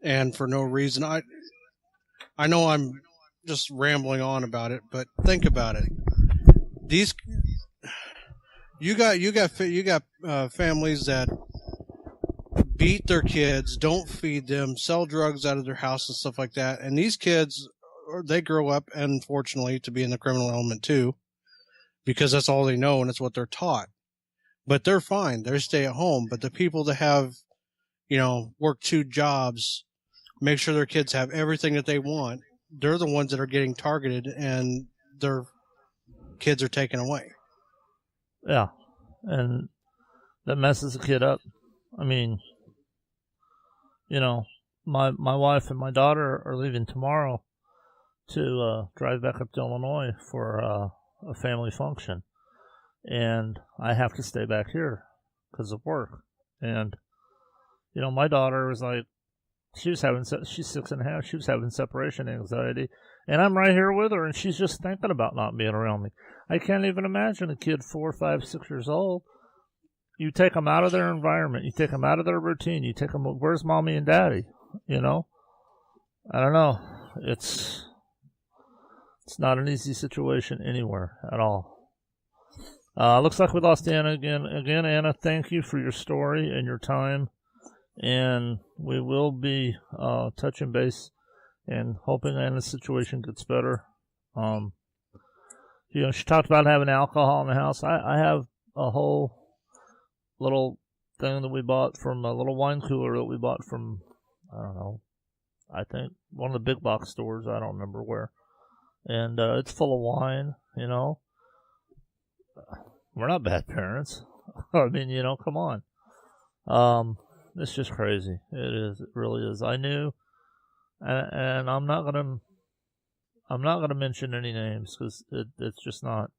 and for no reason. I know I'm just rambling on about it, but think about it. You got families that beat their kids, don't feed them, sell drugs out of their house and stuff like that. And these kids, they grow up, unfortunately, to be in the criminal element too, because that's all they know and it's what they're taught. But they're fine. They stay at home. But the people that have, work 2 jobs, make sure their kids have everything that they want, they're the ones that are getting targeted and their kids are taken away. Yeah. And that messes the kid up. I mean, my wife and my daughter are leaving tomorrow to drive back up to Illinois for a family function. And I have to stay back here because of work. And, my daughter was like, she's 6.5. She was having separation anxiety. And I'm right here with her, and she's just thinking about not being around me. I can't even imagine a kid 4, 5, 6 years old. You take them out of their environment. You take them out of their routine. You take them, where's mommy and daddy? I don't know. It's not an easy situation anywhere at all. Looks like we lost Anna again. Again, Anna, thank you for your story and your time. And we will be touching base and hoping Anna's situation gets better. She talked about having alcohol in the house. I have a whole little thing that we bought from a little wine cooler that we bought from, I don't know, I think one of the big box stores. I don't remember where. And it's full of wine, We're not bad parents. I mean, come on. It's just crazy. It is. It really is. I knew, and I'm not gonna mention any names because it's just not.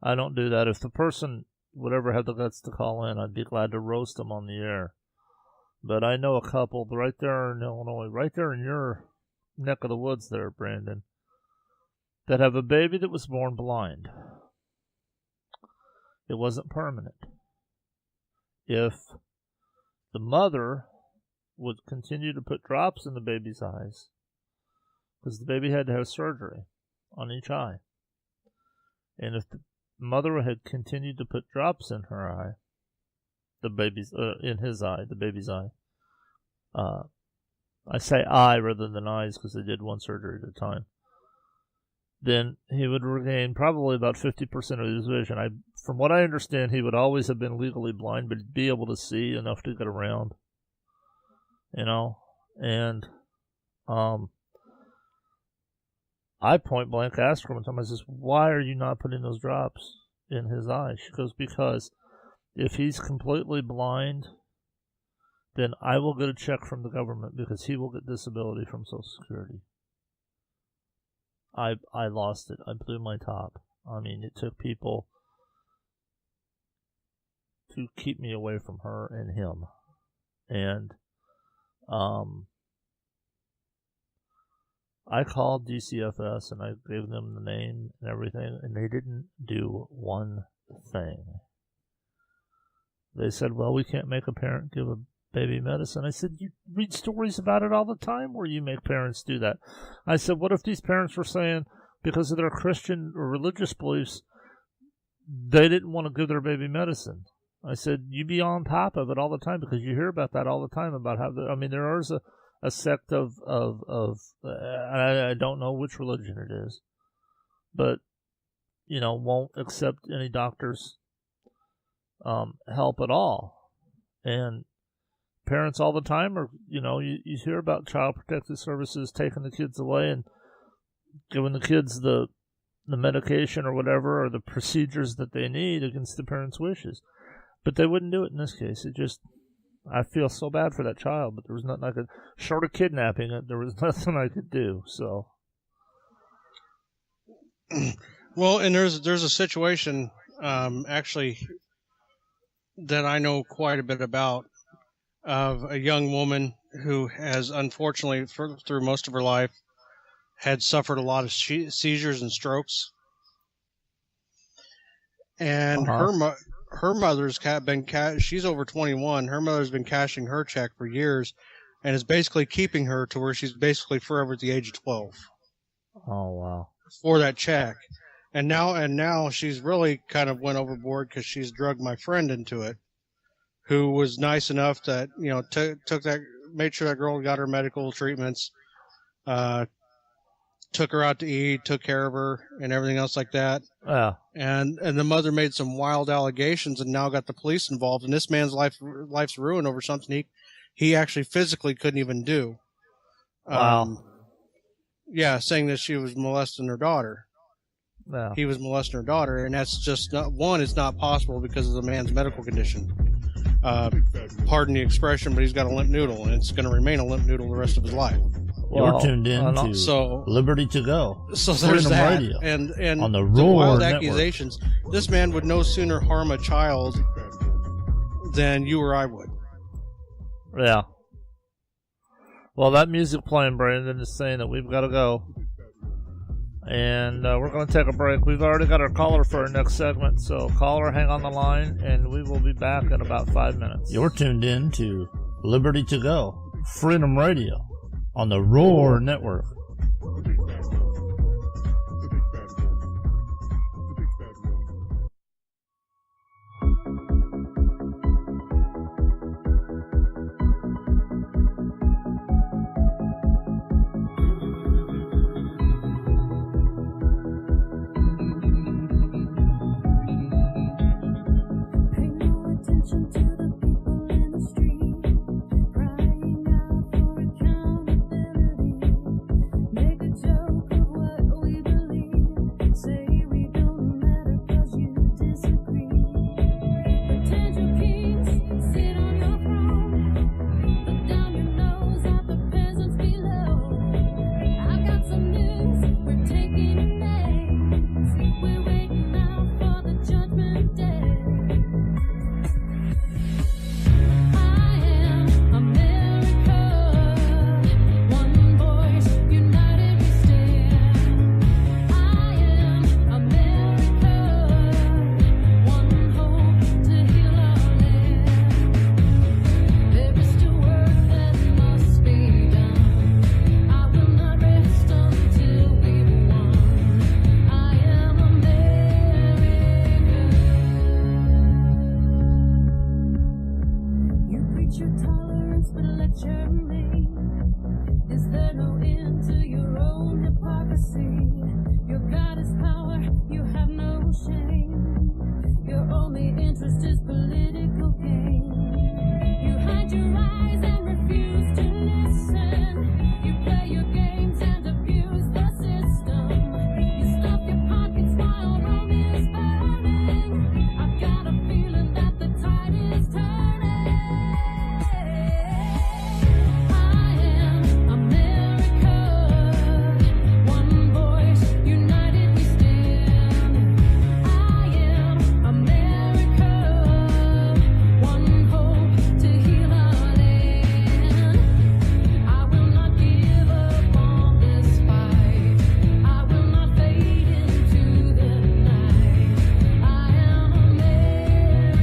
I don't do that. If the person would ever have the guts to call in, I'd be glad to roast them on the air. But I know a couple right there in Illinois, right there in your neck of the woods there, Brandon, that have a baby that was born blind. It wasn't permanent. If the mother would continue to put drops in the baby's eyes, because the baby had to have surgery on each eye, and if the mother had continued to put drops in her eye, the baby's in his eye, the baby's eye. I say eye rather than eyes because they did one surgery at a time. Then he would regain probably about 50% of his vision. From what I understand, he would always have been legally blind, but be able to see enough to get around. You know, and I point blank asked her one time, I says, why are you not putting those drops in his eye? She goes, because if he's completely blind, then I will get a check from the government because he will get disability from Social Security. I lost it. I blew my top. I mean, it took people to keep me away from her and him. And I called DCFS and I gave them the name and everything, and they didn't do one thing. They said, well, we can't make a parent give a baby medicine. I said, you read stories about it all the time where you make parents do that. I said, what if these parents were saying, because of their Christian or religious beliefs, they didn't want to give their baby medicine? I said, you be on top of it all the time because you hear about that all the time about how, there is a sect of I don't know which religion it is, but, won't accept any doctor's help at all. And parents all the time are, you hear about Child Protective Services taking the kids away and giving the kids the medication or whatever, or the procedures that they need against the parents' wishes. But they wouldn't do it in this case. I feel so bad for that child, but there was nothing I could, short of kidnapping it, there was nothing I could do, so. Well, and there's a situation, actually, that I know quite a bit about, of a young woman who has, unfortunately, through most of her life, had suffered a lot of seizures and strokes. And her mother's she's over 21. Her mother's been cashing her check for years and is basically keeping her to where she's basically forever at the age of 12. Oh, wow. For that check. And now she's really kind of went overboard because she's drugged my friend into it, who was nice enough that, made sure that girl got her medical treatments, took her out to eat, took care of her, and everything else like that. Yeah. And the mother made some wild allegations and now got the police involved. And this man's life's ruined over something he actually physically couldn't even do. Wow. Saying that she was molesting her daughter. Yeah. He was molesting her daughter, and that's just it's not possible because of the man's medical condition. Pardon the expression, but he's got a limp noodle, and it's going to remain a limp noodle the rest of his life. You're tuned in to Liberty2Go Freedom Radio and on the wild Network. accusations. This man would no sooner harm a child than you or I would. Yeah. Well, that music playing, Brandon, is saying that we've got to go. And we're going to take a break. We've already got our caller for our next segment. So, caller, hang on the line, and we will be back in about 5 minutes. You're tuned in to Liberty2Go Freedom Radio on the Roar Network. Interest is political gain. You hide your eyes and refuse to listen. You play your games and abuse the system. You stuff your pockets while Rome is burning. I've got a feeling that the tide is turning. I am America. One voice, united we stand. I am America. One hope to heal our land. I will not give up on this fight. I will not fade into the night. I am America.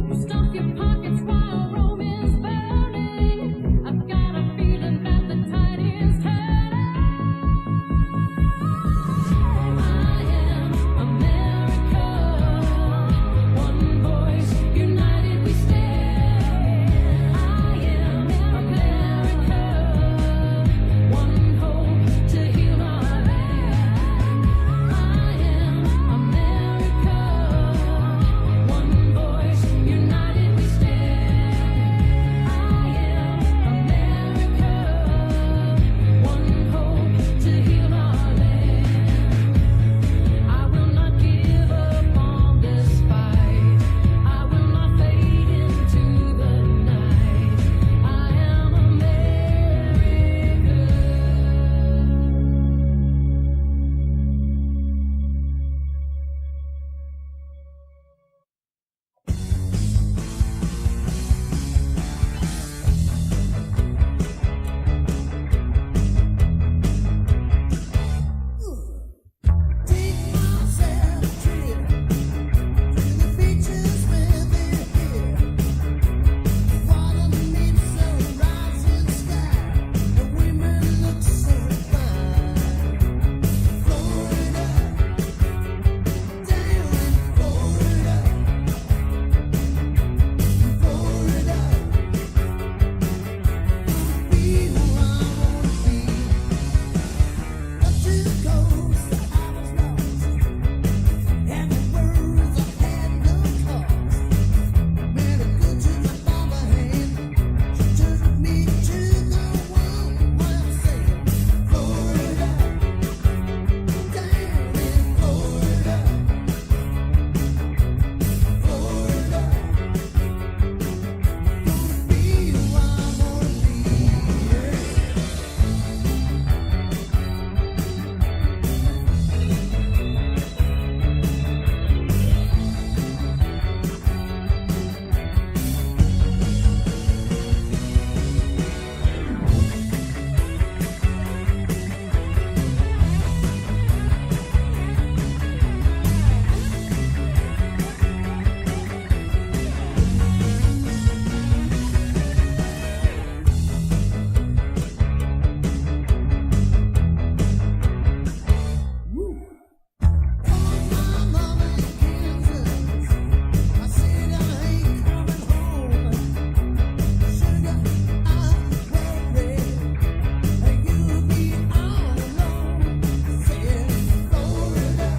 You stuff your pockets while Rome is burning. I've got a feeling that the tide is turning. I am America. One voice, united we stand. I am America. One hope to heal our land. I am America. One voice, united we stand. I am America. One hope to heal our land. I will not give up on this fight. I will not fade into the night. I am America. Take myself a trip to the beaches where they're here. Follow the leaves of the rising sky. The women look so fine. Florida, down in Florida, Florida. Be who I wanna be. Up to the coast, I was lost, and the words I had no cost. Met a good to my mama hand. She took me to the one wild sail. Florida, down in Florida, Florida. Gonna be who I wanna be. My mama in Kansas, I said I ain't coming home. Sugar, I'm worried, and you'll be all alone. Said Florida,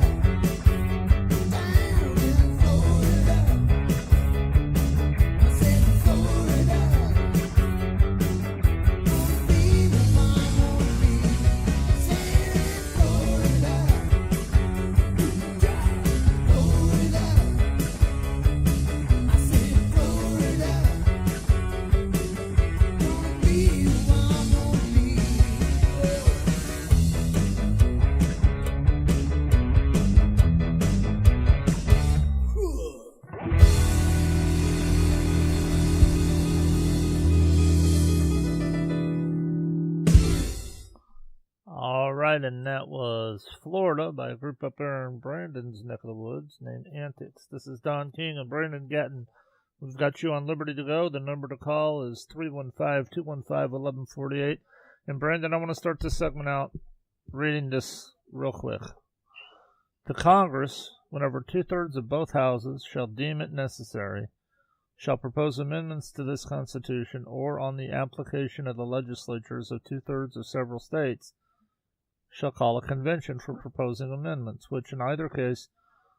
down in Florida. I said Florida, gonna be who I wanna be. Said Florida. Florida, I said Florida, gonna be who I wanna be. All right, and that was Florida by a group up there in Brandon's neck of the woods named Antics. This is Don King and Brandon Gatton. We've got you on Liberty to Go. The number to call is 315-215-1148. And Brandon, I want to start this segment out reading this real quick. The Congress, whenever 2/3 of both houses shall deem it necessary, shall propose amendments to this Constitution, or on the application of the legislatures of 2/3 of several states, shall call a convention for proposing amendments, which in either case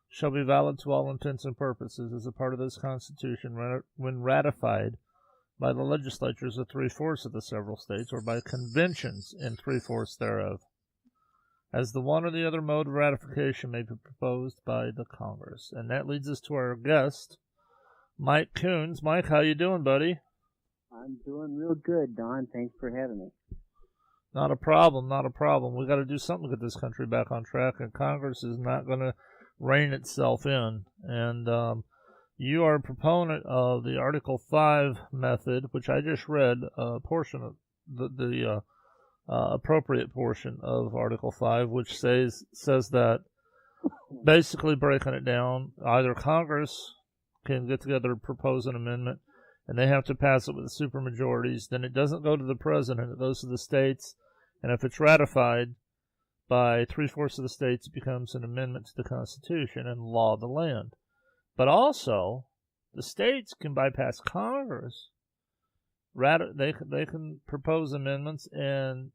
shall be valid to all intents and purposes as a part of this Constitution when ratified by the legislatures of 3/4 of the several states, or by conventions in 3/4 thereof, as the one or the other mode of ratification may be proposed by the Congress. And that leads us to our guest, Mike Coons. Mike, how you doing, buddy? I'm doing real good, Don. Thanks for having me. Not a problem, not a problem. We got to do something to get this country back on track, and Congress is not going to rein itself in. And you are a proponent of the Article 5 method, which I just read a portion of the appropriate portion of Article 5, which says that, basically breaking it down, either Congress can get together and propose an amendment, and they have to pass it with supermajorities. Then it doesn't go to the president, it goes to the states, and if it's ratified by 3/4 of the states, it becomes an amendment to the Constitution and law of the land. But also, the states can bypass Congress. They can propose amendments and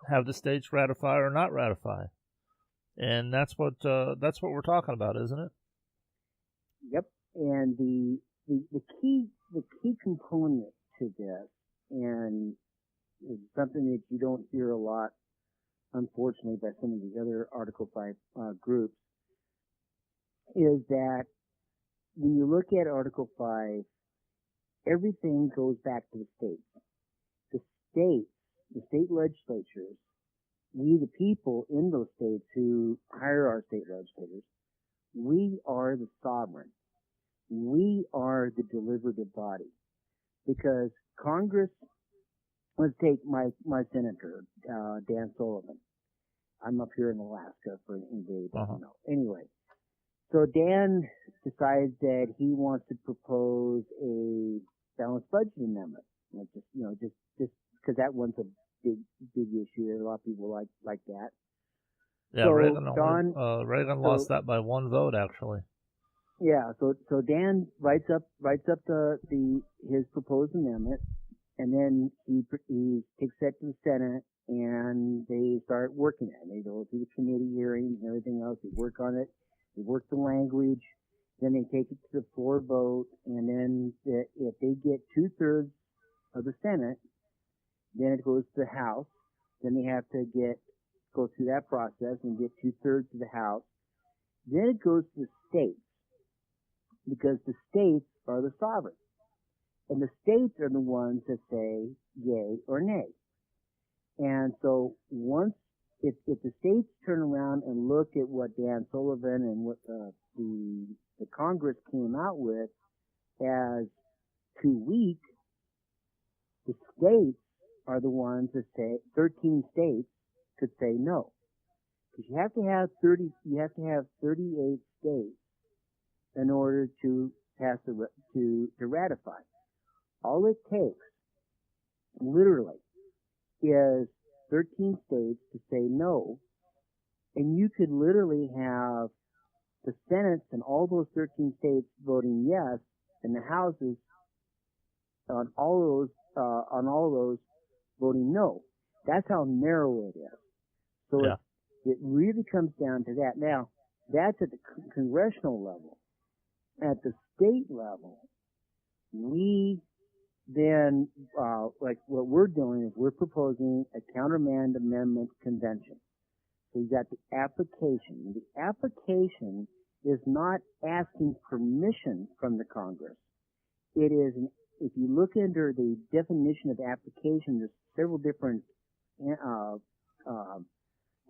have the states ratify or not ratify, and that's what we're talking about, isn't it? Yep. And the key component to this, and is something that you don't hear a lot, unfortunately, by some of the other Article 5 groups, is that when you look at Article 5, everything goes back to the states. The state legislatures, we the people in those states who hire our state legislators, we are the sovereign. We are the deliberative body. Because Congress, let's take my senator, Dan Sullivan. I'm up here in Alaska for anybody that doesn't know. Anyway, so Dan decides that he wants to propose a balanced budget amendment. Just because that one's a big issue. There are a lot of people like that. Yeah, so Reagan lost that by one vote, actually. Yeah, so Dan writes up his proposed amendment, and then he takes that to the Senate, and they start working it. They go through the committee hearings and everything else. They work on it. They work the language. Then they take it to the floor vote, and then if they get 2/3 of the Senate, then it goes to the House. Then they have to go through that process and get 2/3 of the House. Then it goes to the states, because the states are the sovereign. And the states are the ones that say yay or nay. And so if the states turn around and look at what Dan Sullivan and what the Congress came out with as too weak, the states are the ones that say 13 states could say no, because you have to have 38 states in order to pass to ratify. All it takes, literally, is 13 states to say no, and you could literally have the Senates and all those 13 states voting yes, and the Houses on all those voting no. That's how narrow it is. So it really comes down to that. Now, that's at the congressional level. At the state level, we then, like what we're doing is we're proposing a Countermand Amendment Convention. So you got the application. The application is not asking permission from the Congress. It is, if you look under the definition of application, there's several different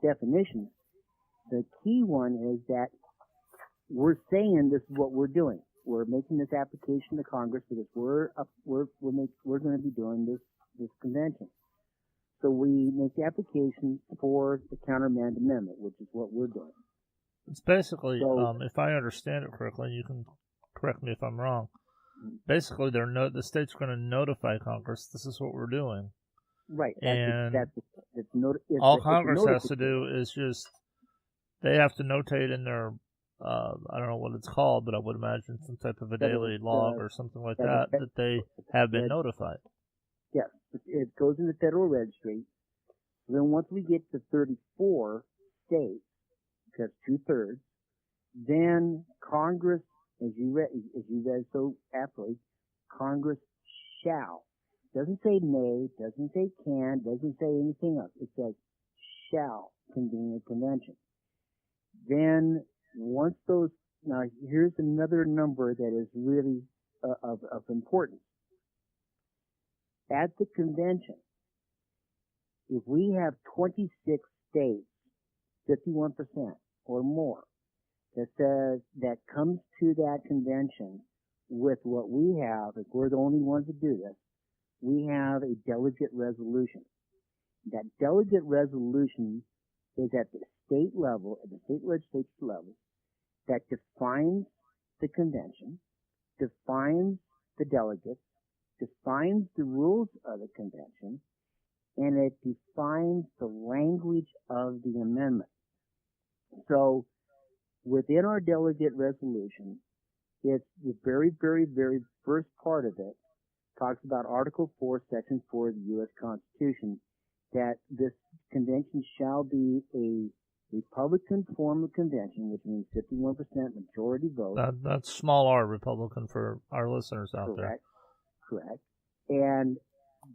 definitions. The key one is that we're saying this is what we're doing. We're making this application to Congress because we're going to be doing this convention. So we make the application for the Countermand Amendment, which is what we're doing. It's basically, if I understand it correctly, you can correct me if I'm wrong. Basically, the state's going to notify Congress this is what we're doing. Right. All Congress has to do is just, they have to notate in their I don't know what it's called, but I would imagine some type of a daily log or something like that they have been notified. Yes, it goes in the Federal Registry. Then once we get to 34 states, because 2/3, then Congress, as you read so aptly, Congress shall. Doesn't say may, doesn't say can, doesn't say anything else. It says shall convene a convention. Then once those, now here's another number that is really of importance. At the convention, if we have 26 states, 51% or more, that says, that comes to that convention with what we have, if we're the only ones that do this, we have a delegate resolution. That delegate resolution is at the state level, at the state legislature level, that defines the convention, defines the delegates, defines the rules of the convention, and it defines the language of the amendment. So, within our delegate resolution, it's the very, very, very first part of it talks about Article 4, Section 4 of the U.S. Constitution, that this convention shall be a Republican form of convention, which means 51% majority vote. That's small r Republican for our listeners out there. Correct. And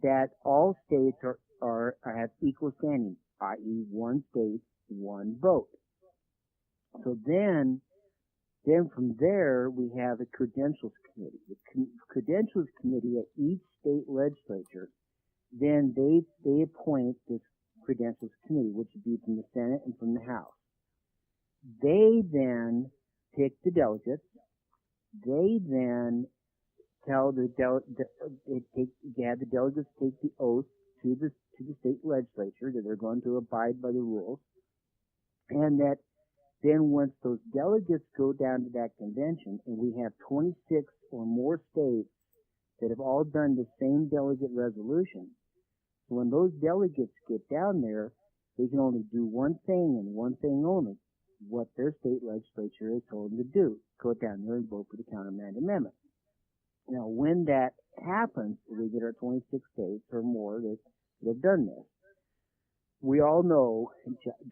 that all states are have equal standing, i.e. one state, one vote. So then from there, we have a credentials committee. The credentials committee at each state legislature, then they appoint this credentials committee, which would be from the Senate and from the House. They then pick the delegates. They then tell the delegates take the oath to the state legislature that they're going to abide by the rules, and that then once those delegates go down to that convention, and we have 26 or more states that have all done the same delegate resolution, so when those delegates get down there, they can only do one thing and one thing only, what their state legislature has told them to do, go down there and vote for the Countermand Amendment. Now, when that happens, we get our 26 states or more that have done this. We all know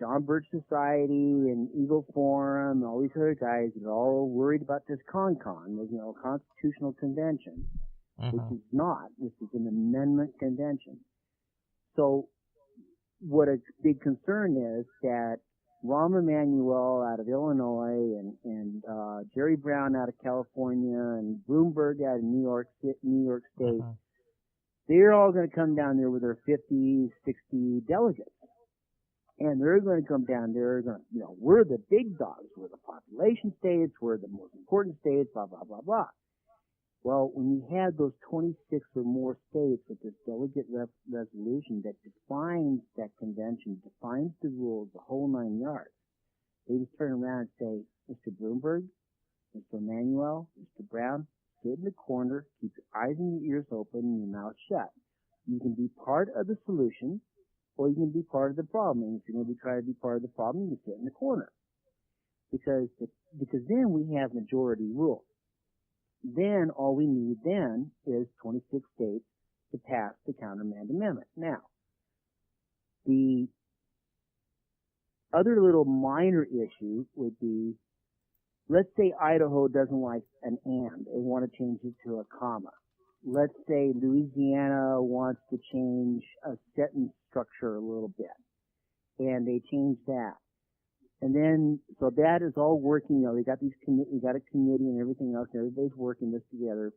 John Birch Society and Eagle Forum and all these other guys are all worried about this CONCON, Constitutional Convention, which is not. This is an amendment convention. So what a big concern is that Rahm Emanuel out of Illinois and Jerry Brown out of California and Bloomberg out of New York State, they're all going to come down there with their 50, 60 delegates. And they're going to come down there, we're the big dogs, we're the population states, we're the most important states, blah, blah, blah, blah. Well, when you have those 26 or more states with this delegate resolution that defines that convention, defines the rules, the whole 9 yards, they just turn around and say, Mr. Bloomberg, Mr. Emanuel, Mr. Brown, sit in the corner, keep your eyes and your ears open and your mouth shut. You can be part of the solution, or you can be part of the problem. And if you're going to try to be part of the problem, you can sit in the corner. Because then we have majority rule. Then all we need then is 26 states to pass the Countermand Amendment. Now, the other little minor issue would be, let's say Idaho doesn't like an and. They want to change it to a comma. Let's say Louisiana wants to change a sentence structure a little bit, and they change that. And then, so that is all working, they got we got a committee and everything else, and everybody's working this together,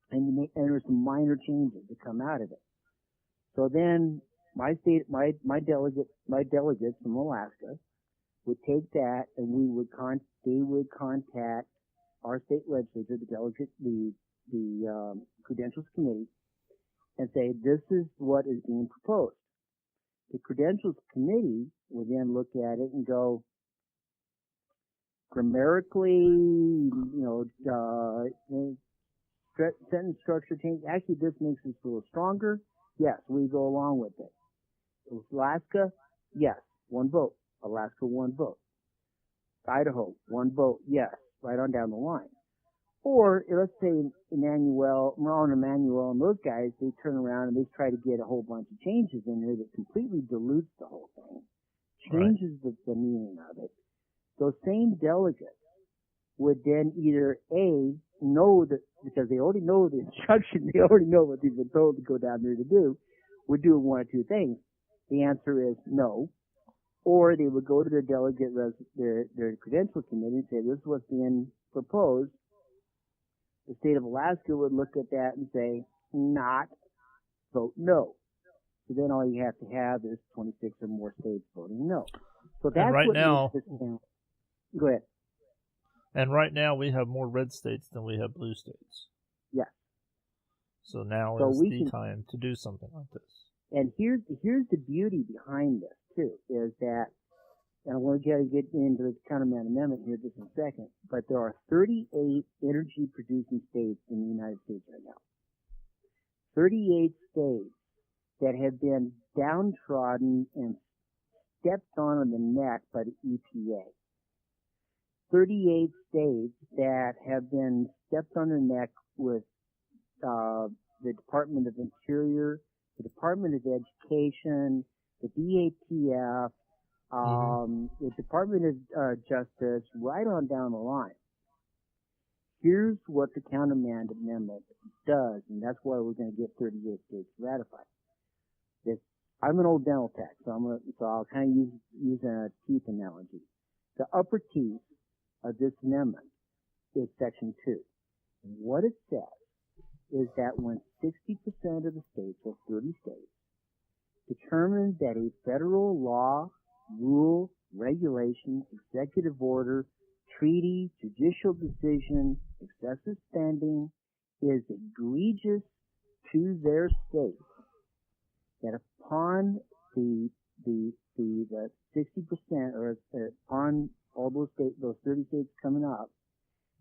and there's some minor changes that come out of it. So then, my delegates from Alaska would take that, and they would contact our state legislature, the Credentials Committee, and say, this is what is being proposed. The Credentials Committee would then look at it and go, grammatically, sentence structure change. Actually, this makes this a little stronger. Yes, we go along with it. Alaska, yes, one vote. Alaska, one vote. Idaho, 1 vote, yes, right on down the line. Or let's say Ron Emanuel and those guys, they turn around and they try to get a whole bunch of changes in there that completely dilutes the whole thing, changes the meaning of it. Those same delegates would then either A, know that, because they already know the instruction, they already know what they've been told to go down there to do, would do one or two things. The answer is no. Or they would go to their their credential committee and say, this is what's being proposed. The state of Alaska would look at that and say, not, vote no. So then all you have to have is 26 or more states voting no. So that's right what now, makes this count. Go ahead. And right now we have more red states than we have blue states. Yes. So now So is we the can- time to do something like this. And here's the beauty behind this too, is that, and I want to get into the Countermand Amendment here just in a second, but there are 38 energy producing states in the United States right now. 38 states that have been downtrodden and stepped on the neck by the EPA. 38 states that have been stepped on the neck with the Department of Interior, the Department of Education, the DATF, the Department of Justice, right on down the line. Here's what the Countermand Amendment does, and that's why we're going to get 38 states ratified. I'm an old dental tech, so I'll kind of use a teeth analogy. The upper teeth of this amendment is Section 2. And what it says is that when 60% of the states, or 30 states, determine that a federal law, rule, regulation, executive order, treaty, judicial decision, excessive spending is egregious to their state, that upon the 60%, or upon all those 30 states coming up,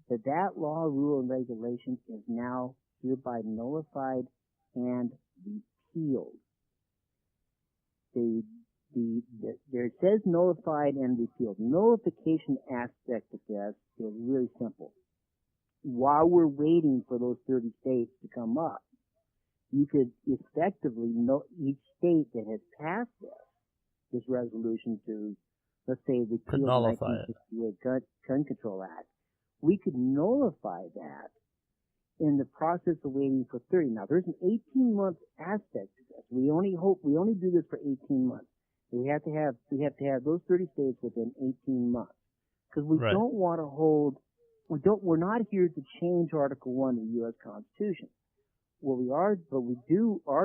that law, rule, and regulation is now hereby nullified and repealed. There it says nullified and repealed. Nullification aspect of this is really simple. While we're waiting for those 30 states to come up, you could effectively know each state that has passed this resolution to, let's say, repeal the nullify 1968 Gun Control Act. We could nullify that in the process of waiting for 30. Now, there's an 18-month aspect to this. We only do this for 18 months. We have to have those 30 states within 18 months, because we don't want to hold. We're not here to change Article 1 of the U.S. Constitution. What we are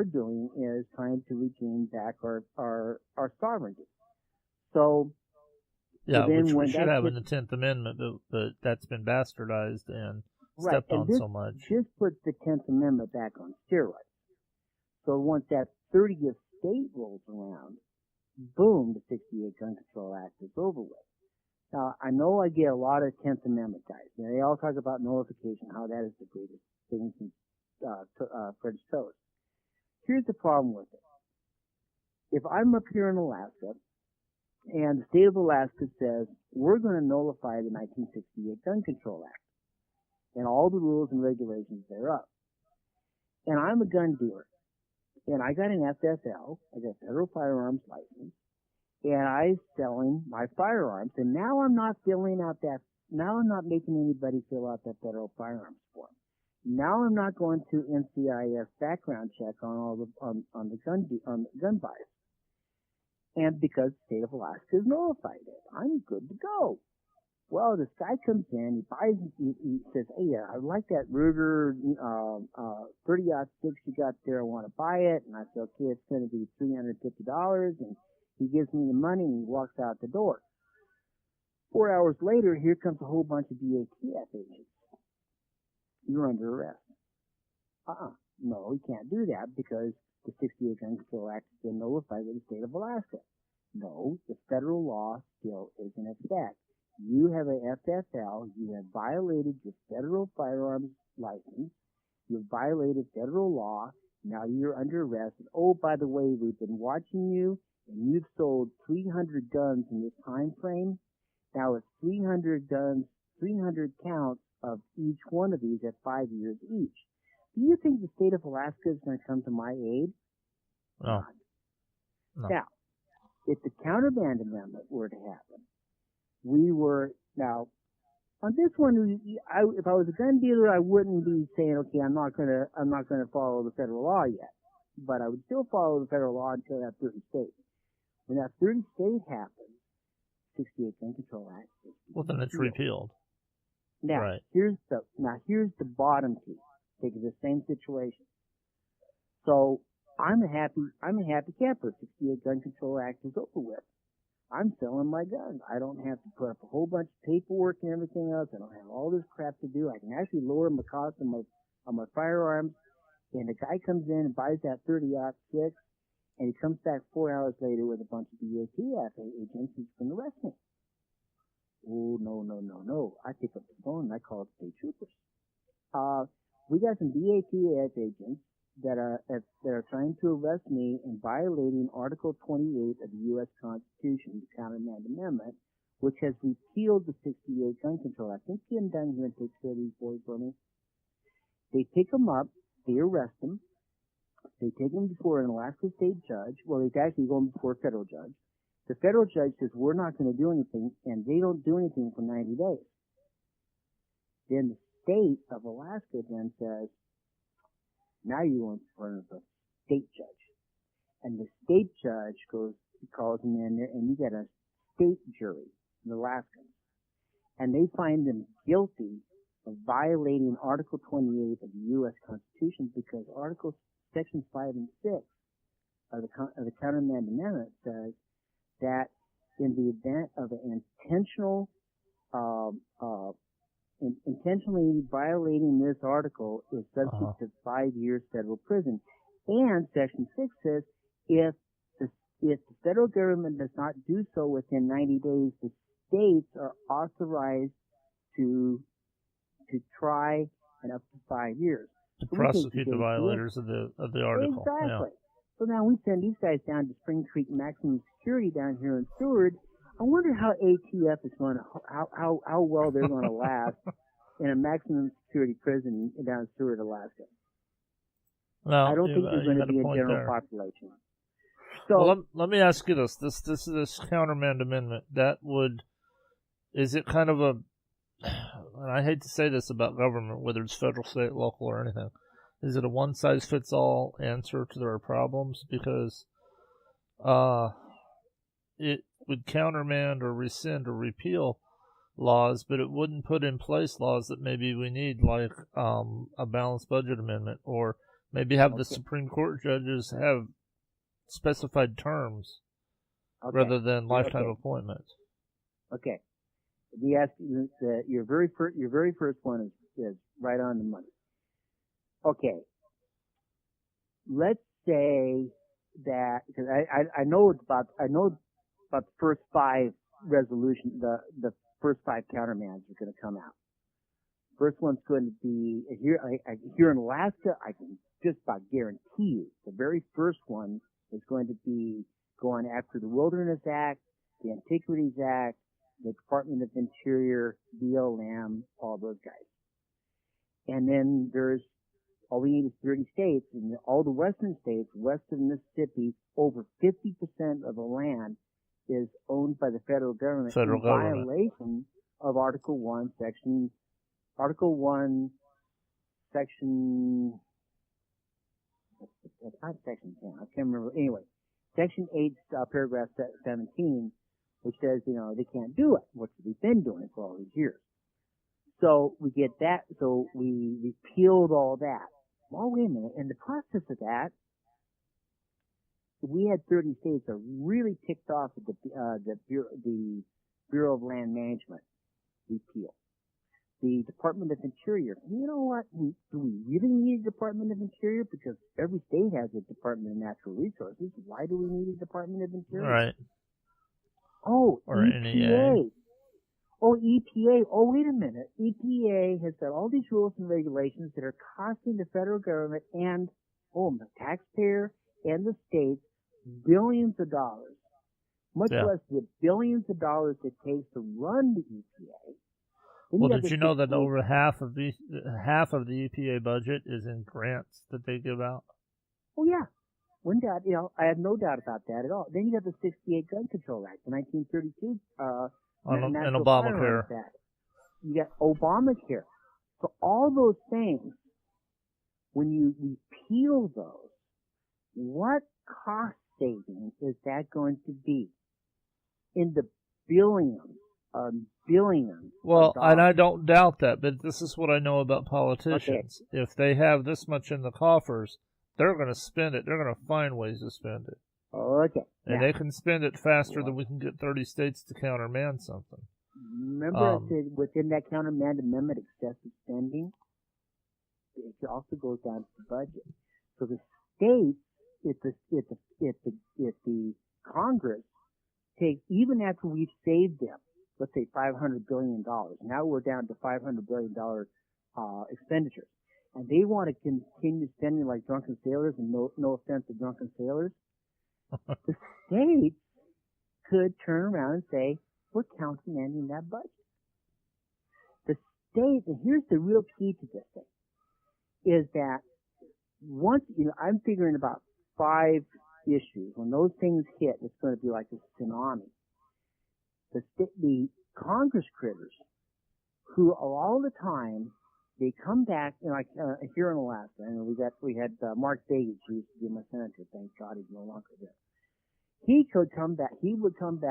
doing is trying to regain back our sovereignty. So, yeah, so then which when we should that have in gets- the 10th Amendment, but that's been bastardized and Right, stepped and on this so much. just puts the 10th Amendment back on steroids. So once that 30th state rolls around, boom, the 68 Gun Control Act is over with. Now, I know I get a lot of 10th Amendment guys. You know, they all talk about nullification, how that is the greatest thing since French toast. Here's the problem with it. If I'm up here in Alaska, and the state of Alaska says, we're going to nullify the 1968 Gun Control Act and all the rules and regulations thereof. And I'm a gun dealer. And I got an FFL, I got a federal firearms license, and I'm selling my firearms. And now I'm not I'm not making anybody fill out that federal firearms form. Now I'm not going to NCIS background check on the gun buys. And because the state of Alaska has nullified it, I'm good to go. Well, this guy comes in, he says, hey, I like that Ruger 30-06 you got there, I want to buy it. And I said, okay, it's going to be $350. And he gives me the money and he walks out the door. 4 hours later, here comes a whole bunch of DATF agents. You're under arrest. No, you can't do that because the 68 Gun Control Act has been nullified by the state of Alaska. No, the federal law still is in effect. You have an FFL, you have violated your federal firearms license, you've violated federal law, now you're under arrest. And oh, by the way, we've been watching you, and you've sold 300 guns in this time frame. Now it's 300 guns, 300 counts of each one of these at 5 years each. Do you think the state of Alaska is going to come to my aid? No. No. Now, if the Countermand Amendment were to happen, now, on this one, if I was a gun dealer, I wouldn't be saying, okay, I'm not gonna follow the federal law yet, but I would still follow the federal law until that 30 state. When that 30 state happens, 68 Gun Control Act. Well, then it's repealed. Now, Right. here's the bottom piece. Take the same situation. So I'm a happy camper. 68 Gun Control Act is over with. I'm selling my guns. I don't have to put up a whole bunch of paperwork and everything else. I don't have all this crap to do. I can actually lower my cost on my firearms. And the guy comes in and buys that 30-06, and he comes back 4 hours later with a bunch of BATF agents who's going to arrest me. Oh, no. I pick up the phone and I call state troopers. We got some BATF agents that are trying to arrest me in violating Article 28 of the U.S. Constitution, the Countermand Amendment, which has repealed the 68 Gun Control Act. I think you can down here and take care of these boys for me. They pick them up, they arrest them, they take them before an Alaska state judge. Well, they actually go before a federal judge. The federal judge says, we're not going to do anything, and they don't do anything for 90 days. Then the state of Alaska then says, now you're going in front of a state judge. And the state judge calls them in there, and you get a state jury, the Alaskans. And they find them guilty of violating Article 28 of the U.S. Constitution because Sections 5 and 6 of the Countermand Amendment says that in the event of an intentionally violating this article is subject to 5 years federal prison. And Section 6 says if the federal government does not do so within 90 days, the states are authorized to try and up to 5 years. To prosecute the violators of the article. Exactly. Yeah. So now we send these guys down to Spring Creek Maximum Security down here in Seward. I wonder how ATF is going to, how well they're going to last in a maximum security prison down in Seward, Alaska. Well, I don't think there's going to be a general population. So well, let me ask you this. This Countermand Amendment, is it kind of and I hate to say this about government, whether it's federal, state, local, or anything, is it a one-size-fits-all answer to their problems? Because it would countermand or rescind or repeal laws, but it wouldn't put in place laws that maybe we need, like a balanced budget amendment, or maybe have the Supreme Court judges have specified terms rather than lifetime appointments. Okay. Your very first one is right on the money. Okay. Let's say that, because I know about the first 5 resolutions, the first 5 countermands are going to come out. First one's going to be here in Alaska. I can just about guarantee you the very first one is going to be going after the Wilderness Act, the Antiquities Act, the Department of Interior, BLM, all those guys. And then all we need is 30 states, and all the western states, west of Mississippi, over 50% of the land is owned by the federal government in violation of Article 1, Section, that's not Section 10, I can't remember. Anyway, Section 8, paragraph 17, which says, they can't do it, which we've been doing for all these years. So we get that, so we repealed all that. Well, wait a minute, in the process of that, we had 30 states that really ticked off at the Bureau of Land Management repeal. The Department of Interior. You know what? Do we really need a Department of Interior? Because every state has a Department of Natural Resources. Why do we need a Department of Interior? Right. Oh, or EPA. NEA. Oh, EPA. Oh, wait a minute. EPA has got all these rules and regulations that are costing the federal government and, the taxpayer and the states billions of dollars. much Yeah. less the billions of dollars it takes to run the EPA. Then Well, have did the you know that 68 over half of the EPA budget is in grants that they give out? Oh yeah, one doubt. I have no doubt about that at all. Then you have the '68 Gun Control Act, the 1932 And National Obamacare. Firearms Act. You got Obamacare. So all those things, when you repeal those, what cost saving is that going to be? In the billions of billions. Well, of and I dollars. don't doubt that, but this is what I know about politicians. If they have this much in the coffers, they're going to spend it. They're going to find ways to spend it. Okay. And Now, they can spend it faster than we can get 30 states to countermand something. remember I said within that Countermand Amendment, excessive spending, it also goes down to the budget. So the states, if the Congress takes, even after we've saved them, let's say $500 billion, now we're down to $500 billion expenditures, and they want to continue spending like drunken sailors, and no offense to drunken sailors, the states could turn around and say, we're countermanding that budget. The state, and here's the real key to this thing, is that once, I'm figuring about 5 issues. When those things hit, it's going to be like a tsunami. The Congress critters, who all the time, they come back, like here in Alaska, and we had Mark Davies, who used to be my senator. Thank God he's no longer there. He would come back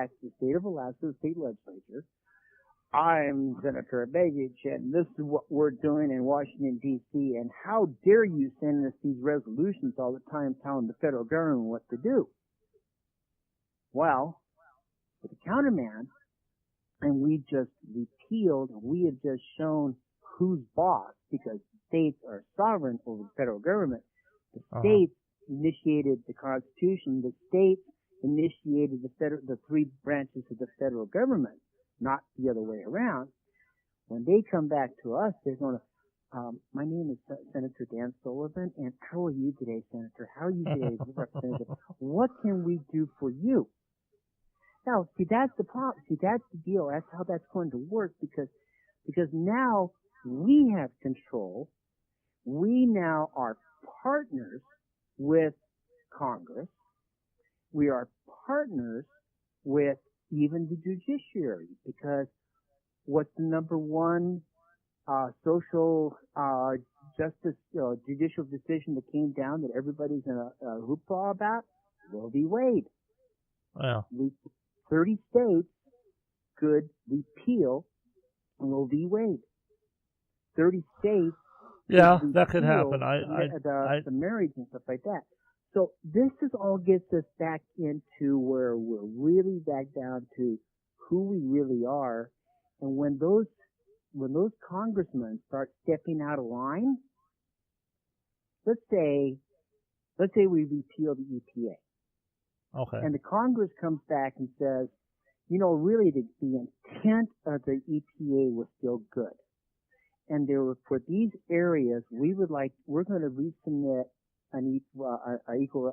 to the state of Alaska, the state legislature. I'm Senator Begich, and this is what we're doing in Washington, D.C., and how dare you send us these resolutions all the time telling the federal government what to do? Well, with the countermand, and we just repealed, we have just shown who's boss, because states are sovereign over the federal government. The states initiated the Constitution. The states initiated the 3 branches of the federal government, not the other way around. When they come back to us, they're going to, my name is Senator Dan Sullivan, and how are you today, Senator? How are you today, Representative? What can we do for you? Now, see, that's the problem. See, that's the deal. That's how that's going to work, because now we have control. We now are partners with Congress. We are partners with even the judiciary, because what's the number one social justice judicial decision that came down that everybody's in a hoopla about? Roe v. Wade. Well, 30 states could repeal Roe v. Wade. 30 states. yeah, could that could repeal happen. the marriage and stuff like that. So this is all gets us back into where we're really back down to who we really are, and when those congressmen start stepping out of line, let's say we repeal the EPA. Okay. And the Congress comes back and says, really the intent of the EPA was still good. And there were, for these areas, we're going to resubmit an equal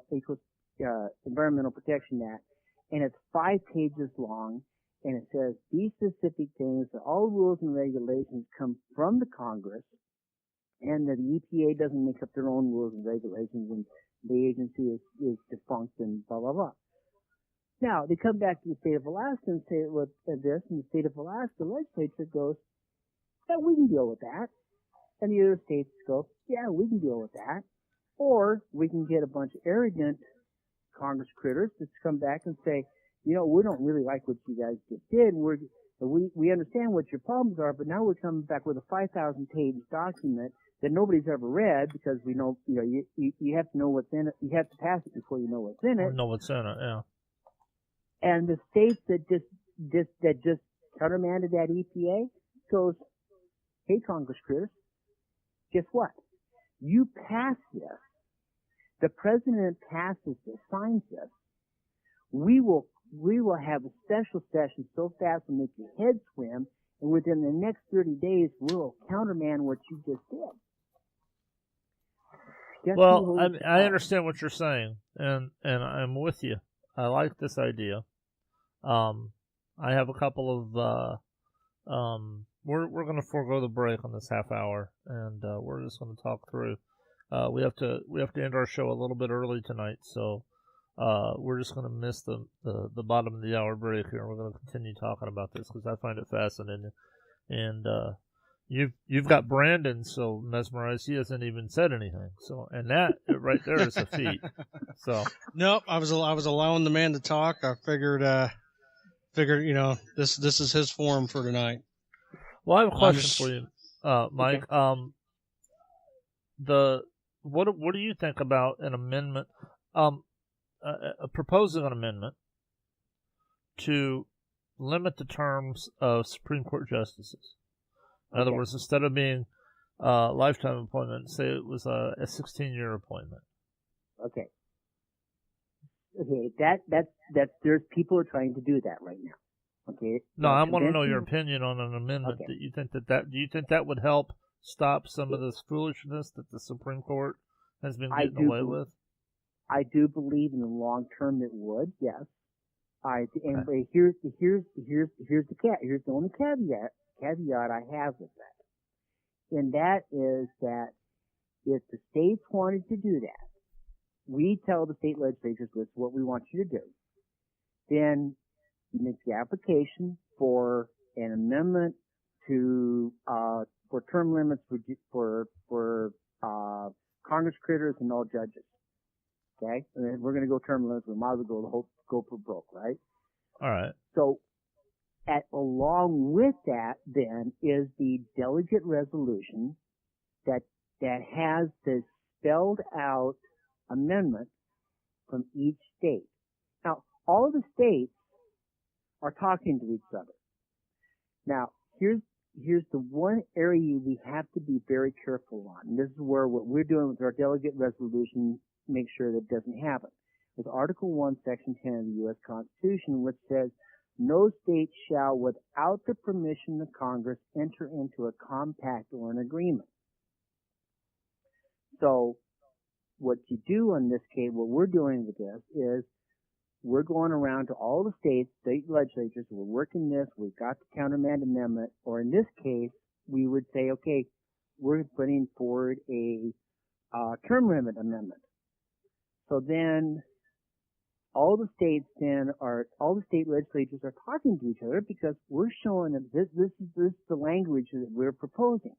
Environmental Protection Act, and it's 5 pages long, and it says these specific things, that all rules and regulations come from the Congress, and that the EPA doesn't make up their own rules and regulations, and the agency is defunct and blah, blah, blah. Now, they come back to the state of Alaska and say this, and the state of Alaska legislature goes, yeah, we can deal with that. And the other states go, yeah, we can deal with that. Or we can get a bunch of arrogant Congress critters to come back and say, we don't really like what you guys just did. We understand what your problems are, but now we're coming back with a 5,000-page document that nobody's ever read, because we know, you have to know what's in it. You have to pass it before you know what's in it. Know what's in it, yeah. And the states that just countermanded that EPA goes, hey, Congress critters, guess what? You pass this. The president passes this, signs this. We will have a special session so fast it'll make your head swim, and within the next 30 days, we'll countermand what you just did. Guess Well, I understand what you're saying, and I'm with you. I like this idea. I have a couple of we're going to forego the break on this half hour, and we're just going to talk through. We have to end our show a little bit early tonight, so we're just going to miss the bottom of the hour break here. We're going to continue talking about this because I find it fascinating, and you've got Brandon so mesmerized he hasn't even said anything. So, and that right there is a feat. So nope, I was allowing the man to talk. I figured this is his forum for tonight. Well, I have a question for you, Mike. Okay. What do you think about an amendment? Proposing an amendment to limit the terms of Supreme Court justices. In other words, instead of being lifetime appointment, say it was a 16-year appointment. Okay. That's there's people are trying to do that right now. Okay. No, I want to know your opinion on an amendment that you think do you think that would help stop some of this foolishness that the Supreme Court has been getting away with? I do believe in the long term it would, yes. But here's the only caveat I have with that. And that is that if the states wanted to do that, we tell the state legislatures this is what we want you to do. Then you make the application for an amendment to for term limits for Congress critters and all judges. Okay, and then we're going to go term limits. We might as well go for broke, right? All right. So, along with that, then is the delegate resolution that has the spelled out amendment from each state. Now, all of the states are talking to each other. Now, here's the one area we have to be very careful on. And this is where what we're doing with our delegate resolution make sure that doesn't happen. With Article 1, Section 10 of the U.S. Constitution, which says, no state shall, without the permission of Congress, enter into a compact or an agreement. So, what you do in this case, what we're doing with this is, we're going around to all the states, state legislatures, we're working this, we've got the Countermand Amendment, or in this case, we would say, okay, we're putting forward a term limit amendment. So then, all the state legislatures are talking to each other because we're showing that this is the language that we're proposing.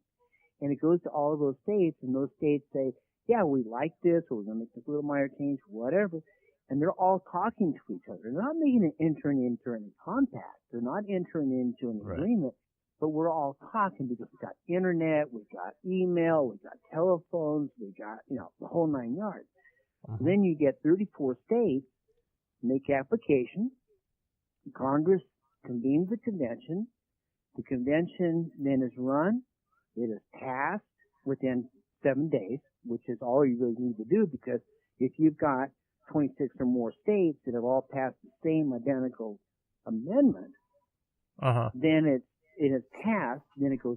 And it goes to all of those states, and those states say, yeah, we like this, or we're going to make this little minor change, whatever. And they're all talking to each other. They're not entering into any compact. They're not entering into an agreement, but we're all talking because we've got internet, we've got email, we've got telephones, we've got, the whole 9 yards. Mm-hmm. Then you get 34 states make application. Congress convenes the convention. The convention then is run. It is passed within 7 days, which is all you really need to do, because if you've got 26 or more states that have all passed the same identical amendment, then it is passed, then it goes